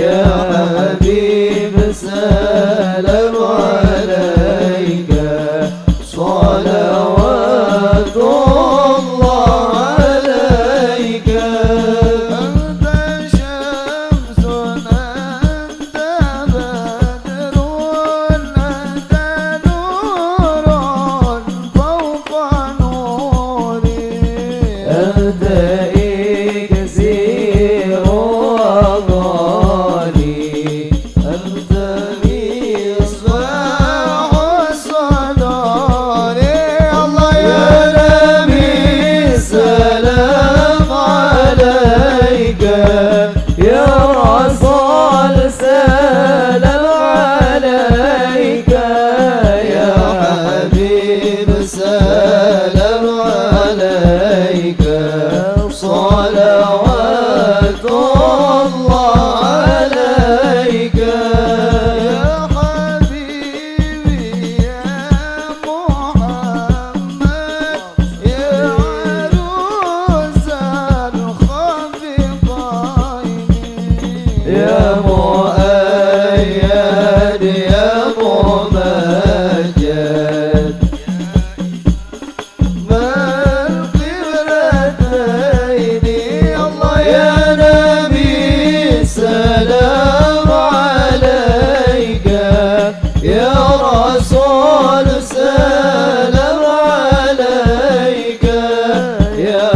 يا حبيب سلام عليك صلوات الله عليك أنت شمس أنت بدر أنت نور فوق نوري أنت إكسير وغالي أنت مصباح الصدار الله يا نبي سلام عليك يا رسول سلام عليك يا حبيب سلام عليك صلوات الله عليك يا حبيبي يا محمد يا عروس الخفقين يا مؤيد يا ممجد ما القبلتين الله يا نبي سلام عليك يا رسول سلام عليك يا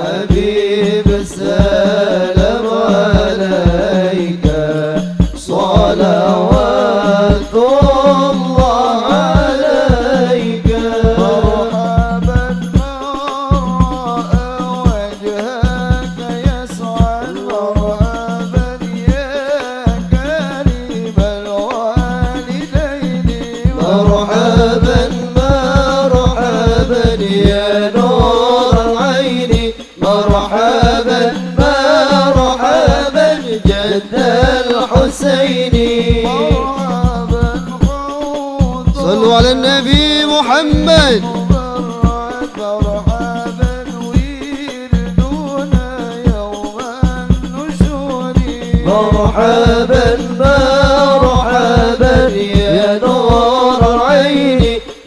حبيب سلام عليك صلوات الله عليك مرحبا مرأى وجهك يسعد مرحبا يا كريم الوالدين مرحبا مرحبا يا نور العين مرحبا مرحبا جد الحسين صلوا على النبي محمد مرحبا ويردنا يوم النشور مرحبا مرحبا يا نور العين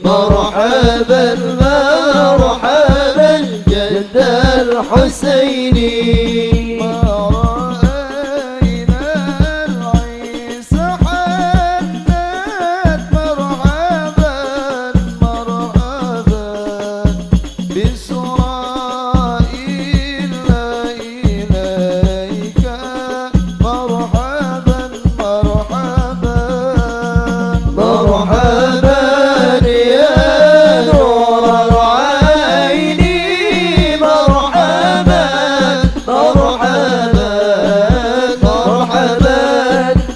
مرحبا مرحبا جد الحسين ما رأينا العيسى حنت مرحبا مرحبا بإسرائيل إليك مرحبا مرحبا مرحبا يا نور العين مرحبا مرحبا مرحبا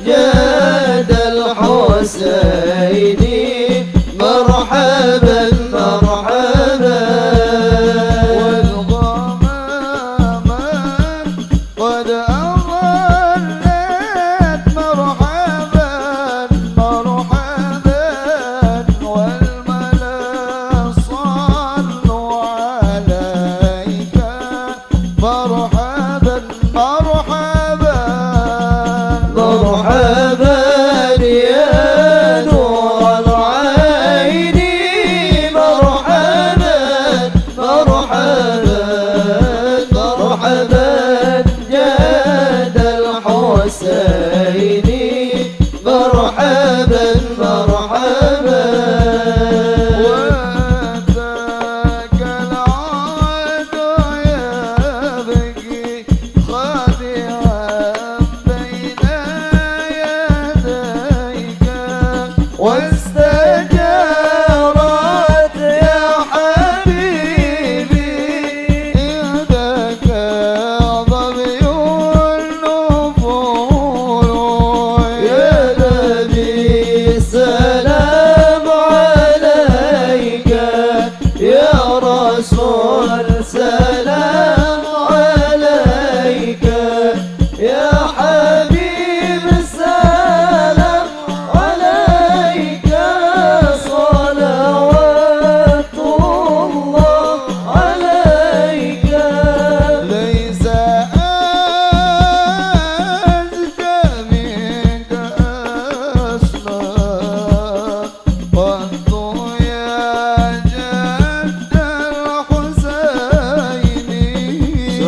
جد الحسين مرحبا مرحبا والغمامة قد أظلت مرحبا مرحبا والملا صلوا عليك مرحبا مرحبا مرحبا يا نور العين مرحبا مرحبا مرحبا جاد الحسين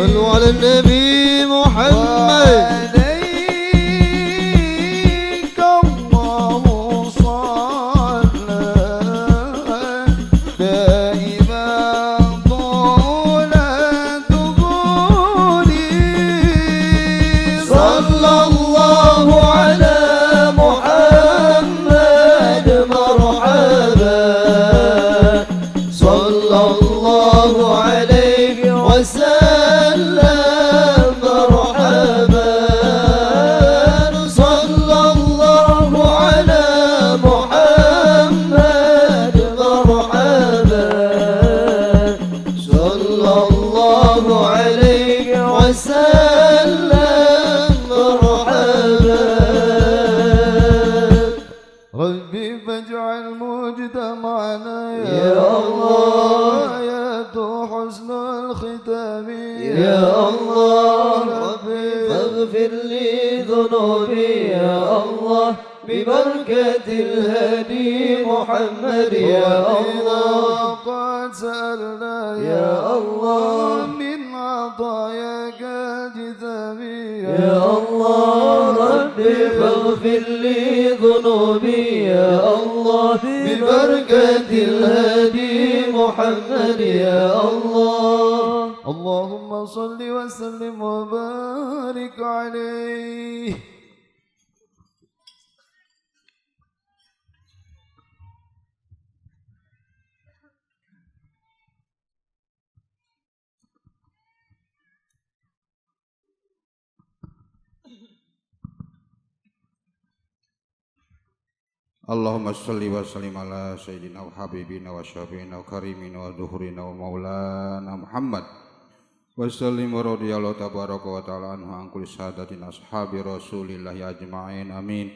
صلوا على النبي محمد وعليك الله صلى دائما طول دخولي صلى الله على محمد مرحبا صلى الله عليه وسلم مرحبا صلى الله على محمد مرحبا صلى الله عليه وسلم مرحبا ربي فاجعل مجتمعنا يا الله يا حسن الختام يا الله ربي فاغفر لي ذنوبي يا الله ببركة الهدي محمد يا الله قد سألنا يا الله من عطاياك الجثامي يا الله ربي فاغفر لي ذنوبي يا الله ببركة الهدي محمد يا الله اللهم صل وسلم وبارك عليه Allahumma salli wa sallim ala sayyidina wa habibina wa syafi'ina wa karimina wa duhurina wa maulana Muhammad wa sallim wa radiyallahu tabaraka wa ta'ala anhu an kulli sadatina ashabi rasulillahi ajma'in amin.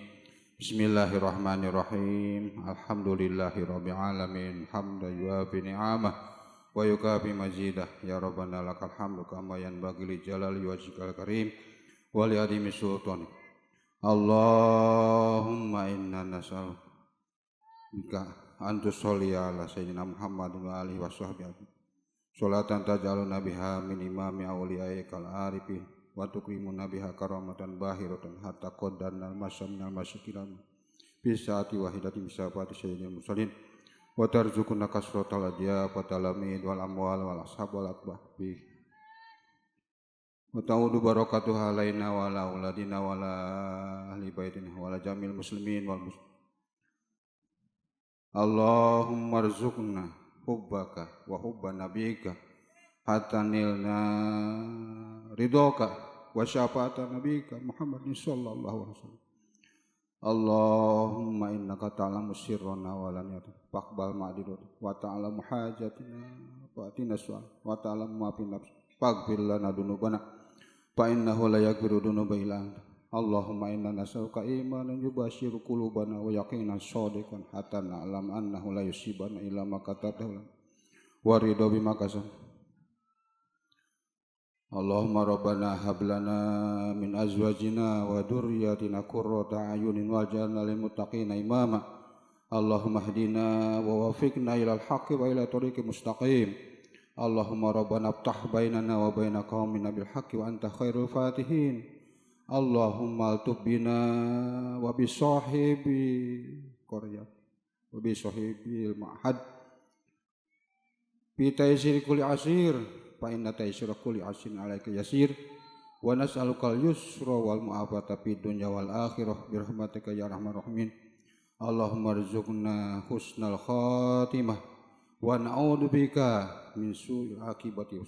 Bismillahirrahmanirrahim. Alhamdulillahi rabbil alamin hamda yuafi ni'amah wa yukafi mazidah ya rabbana lakal hamdu kama yanbaghi li jalali wajhikal karim wa li adimi sultanik. Allahumma inna nas'aluka an tusalli ala sayyidina Muhammad wa alihi wa sahbihi sholatan taj'aluna biha min imami awliyaikal arifin wa tukrimuna biha karamatan bahiratan hatta qaddana al-masamina al-masyikiran bisati wahidati bisafati sayyidina musallin wa tarzuquna kasratal adya wa talamid wal amwal wal ashab wal akbah wa ta'udu barakatuha alaina wa ala auladina wa ala ahli baitina wa ala jamil muslimin wal muslimin. Allahumma rzuqna hubbaka wa hubba nabiyika hatta nilna ridhoka wa syafaata nabiyika Muhammadin sallallahu alaihi wasallam. Allahumma innaka ta'lamu sirrana wa laniyata faqbal ma'didat wa ta'lamu hajatina wa atina su'al wa ta'lamu ma fi nafsi faghfir lana dunubana fa innahu la yaghfiru dzunuba illa anta. Allahumma inna nas'aluka imanan yubashiru qulubana wa yaqinan shadiqan hatta na'lam annahu la yusibana illa ma katabtahu wa ridha bima kasab. Allahumma rabbana hab lana min azwajina wa dhurriyyatina qurrata a'yunin waj'alna lil muttaqina imama. Allahumma hdina wa wafiqna ilal haqqi wa ila tariqil mustaqim. Allahumma rabbana aftah bainana wa baina qaumina bil haqqi wa anta khairul fatihin. Allahumma altub bina wa bi sahibi qarya wa bi sahibil ma'had bi taysir kulli asir fa inna taysir kulli asirin alaika yasir wa nas'alukal yusra wal mu'afata fid dunya wal akhirah bi rahmatika ya arhamar rahimin. Allahumma rzuqna husnal khatimah wa na'udzu bika min su'il akibati.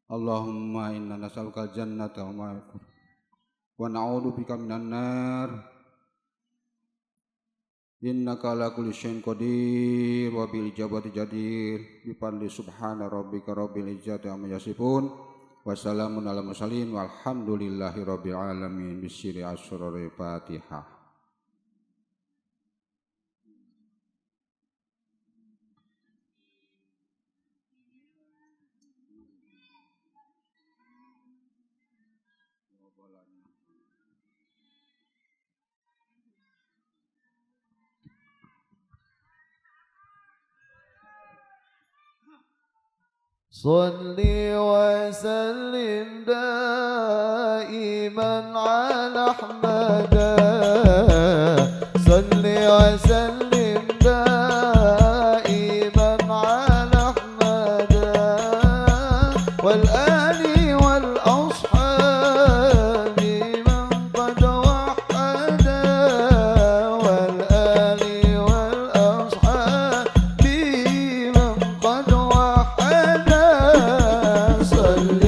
Allahumma inna nas'aluka jannata wa na'udzu bika minan nar. Innaka ala kulli syai'in qadir wa bil ijabati jadir bi fadli subhana rabbika rabbil izzati amma yasifun wa salamun alal mursalin walhamdulillahi rabbil alamin. Bisyri asrarul Fatihah. صل وسلم دائما على أحمد صل وسلم دائما على أحمد والآل والأصحاب من قد وحد والآل والأصحاب من قد وحد صل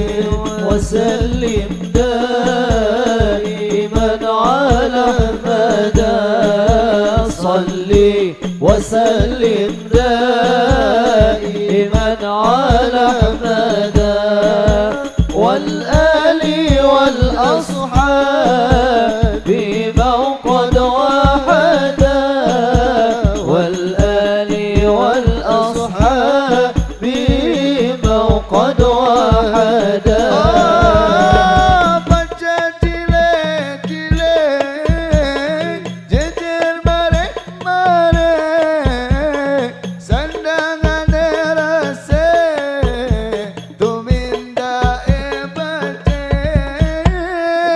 وسلم دائما على أحمد صل وسلم دائما على أحمد والآل والأصحاب من قد وحد والآل والأصحاب من قد وحد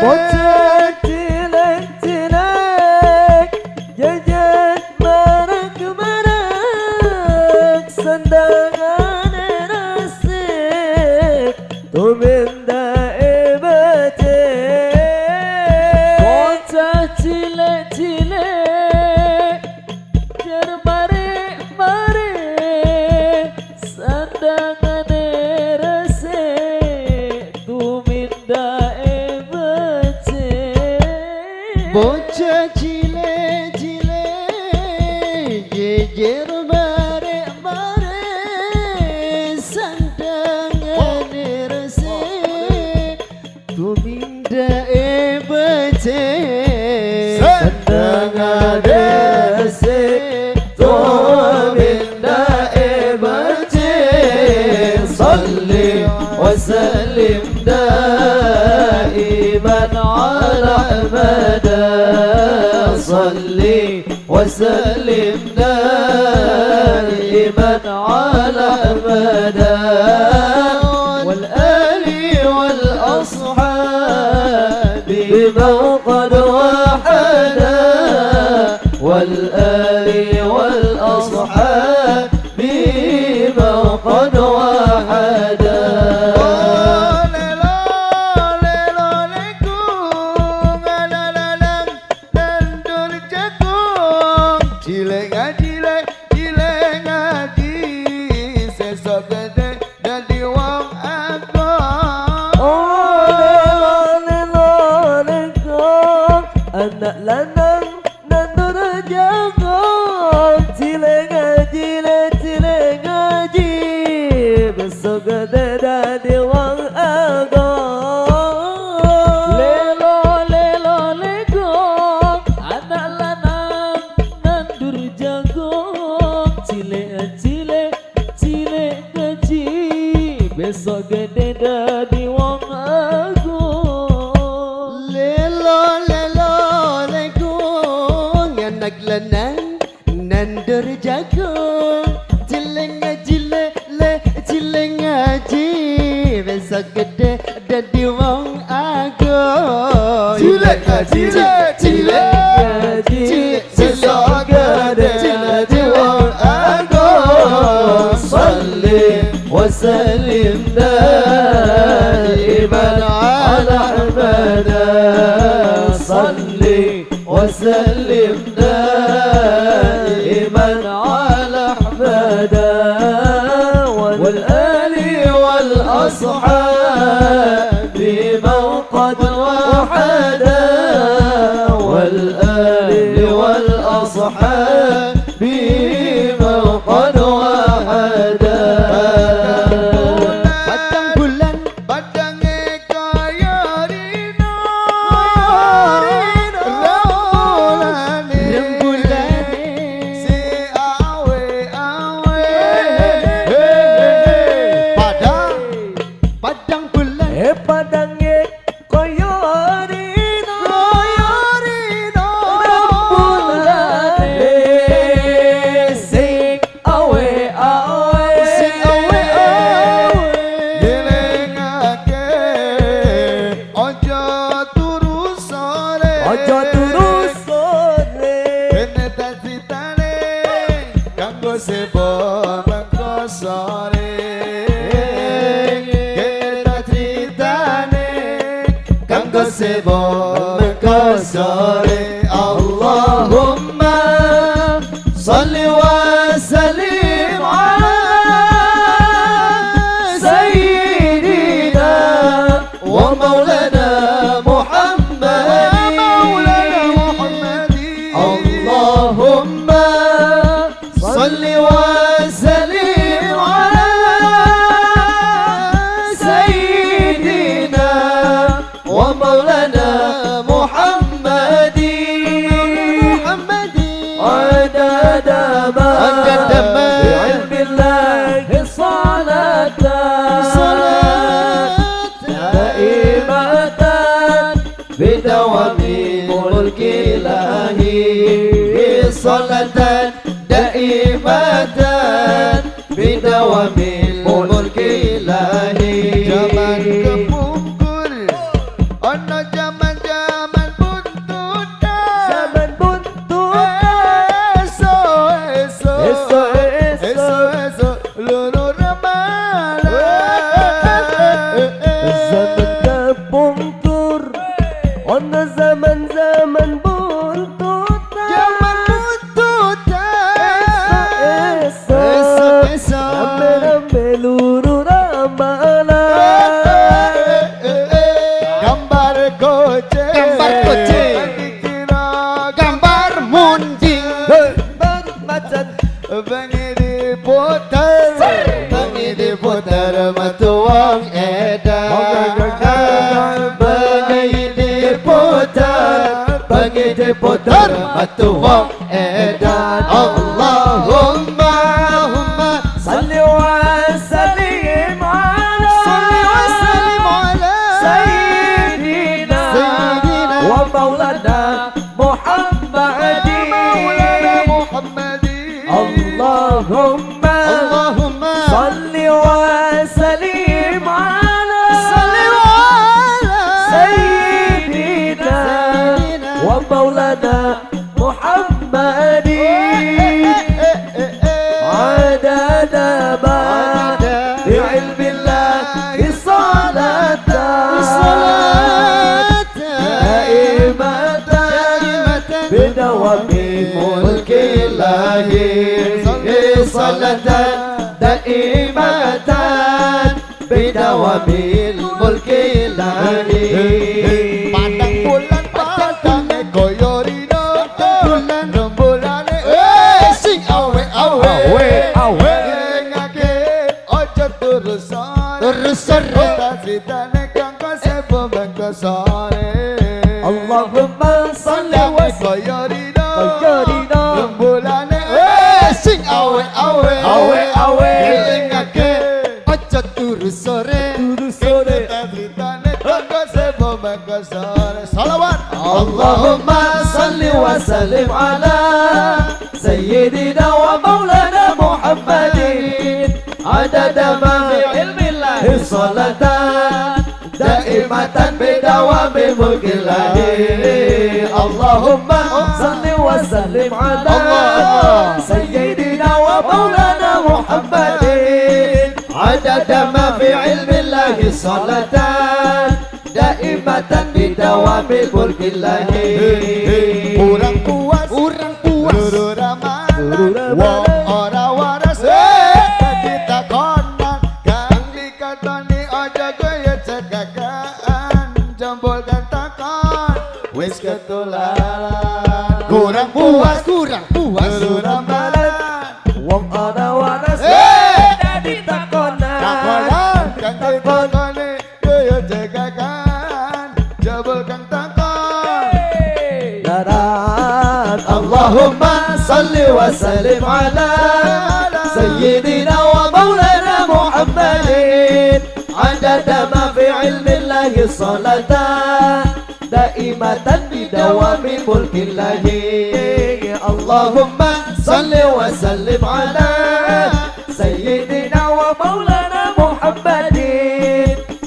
bocah cilik-cilik jajan marek-marek sandangan resik tuminda ebate bocah cilik-cilik jar marek-marek sandangan resik tuminda bocah cilik-cilik jejer barek-barek sandangan resik tuminda ebete sandangan resik tuminda ebete salli wa sallim daiman ala أحمد صلي وسلم دائما على أحمد والآل والأصحاب بمن قد وحد والآل والأصحاب بمن قد وحد anak lanang nandur jagung cilik ngaji besok gede dadi wong agung lelo legong anak lanang nandur jagung cilik ngaji besok gede dadi wong agung anak lanang nandur jagung cilik ngaji besok gede dadi wong agung cilik ngaji besok gede dadi wong agung salli wa sallim daiman ala Ahmad salli wa sallim دائما على أحمد والآل والأصحاب بمن قد وحد والآل والأصحاب بمن قد وحد sibuk mengko sore Allahumma salli wa sallim ala sayyidina wa maulana Muhammadin Allahumma salli wa sallim ala sayyidina wa maulana Muhammadin عدد ما بعلم الله صلاة دائمة بدوام ملك الله صلاة دائمة بدوام ملك الله Zaman kepungkur ono zaman buntutan Zaman buntut esok lulu ramalan zaman kepungkur ono zaman buntutan zaman buntutan esok ramai-ramai luru ramalan gambar koce dikira gambar munjing macan Bengi diputar matu wong edan Bengi diputar matu wong edan Allahumma salli wa sallim ala sayyidina wa maulana Muhammadin Allahumma salli wa sallim ala sayyidina wa maulana Muhammadin عدد ما بعلم الله صلاة دائمة بدوام ملك الله صلاة دائمة بدوام الملك الله Pandang bulan padang koyorino bulan rembulane sing awe ngake ojo terus tasitane kang kosebo bangko sore Allahumma salli wa koyorino Koyorino. rembulane sing awe ngake ojo terus sore tasitane kang kosebo bangko sore salawat اللهم صل وسلم على سيدنا ومولانا محمد عدد ما في علم الله صلاة دائمة بدوام ملك الله اللهم صل وسلم على سيدنا ومولانا محمد عدد ما في علم الله صلاة دائمة بدوام ملك الله Kurang puas luru ramalan wong ora waras dadi takonan kang dikatoni aja kaya cekakan jambulkan takon wis ketularan kurang puas luru ramalan wong ana waras dadi takonan takonan kang dikatoni kaya cekakan jambulkan takon اللهم صل وسلم على سيدنا ومولانا محمد عدد ما في علم الله صلاة دائمة بدوام ملك الله اللهم صل وسلم على سيدنا ومولانا محمد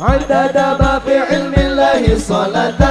عدد ما في علم الله صلاة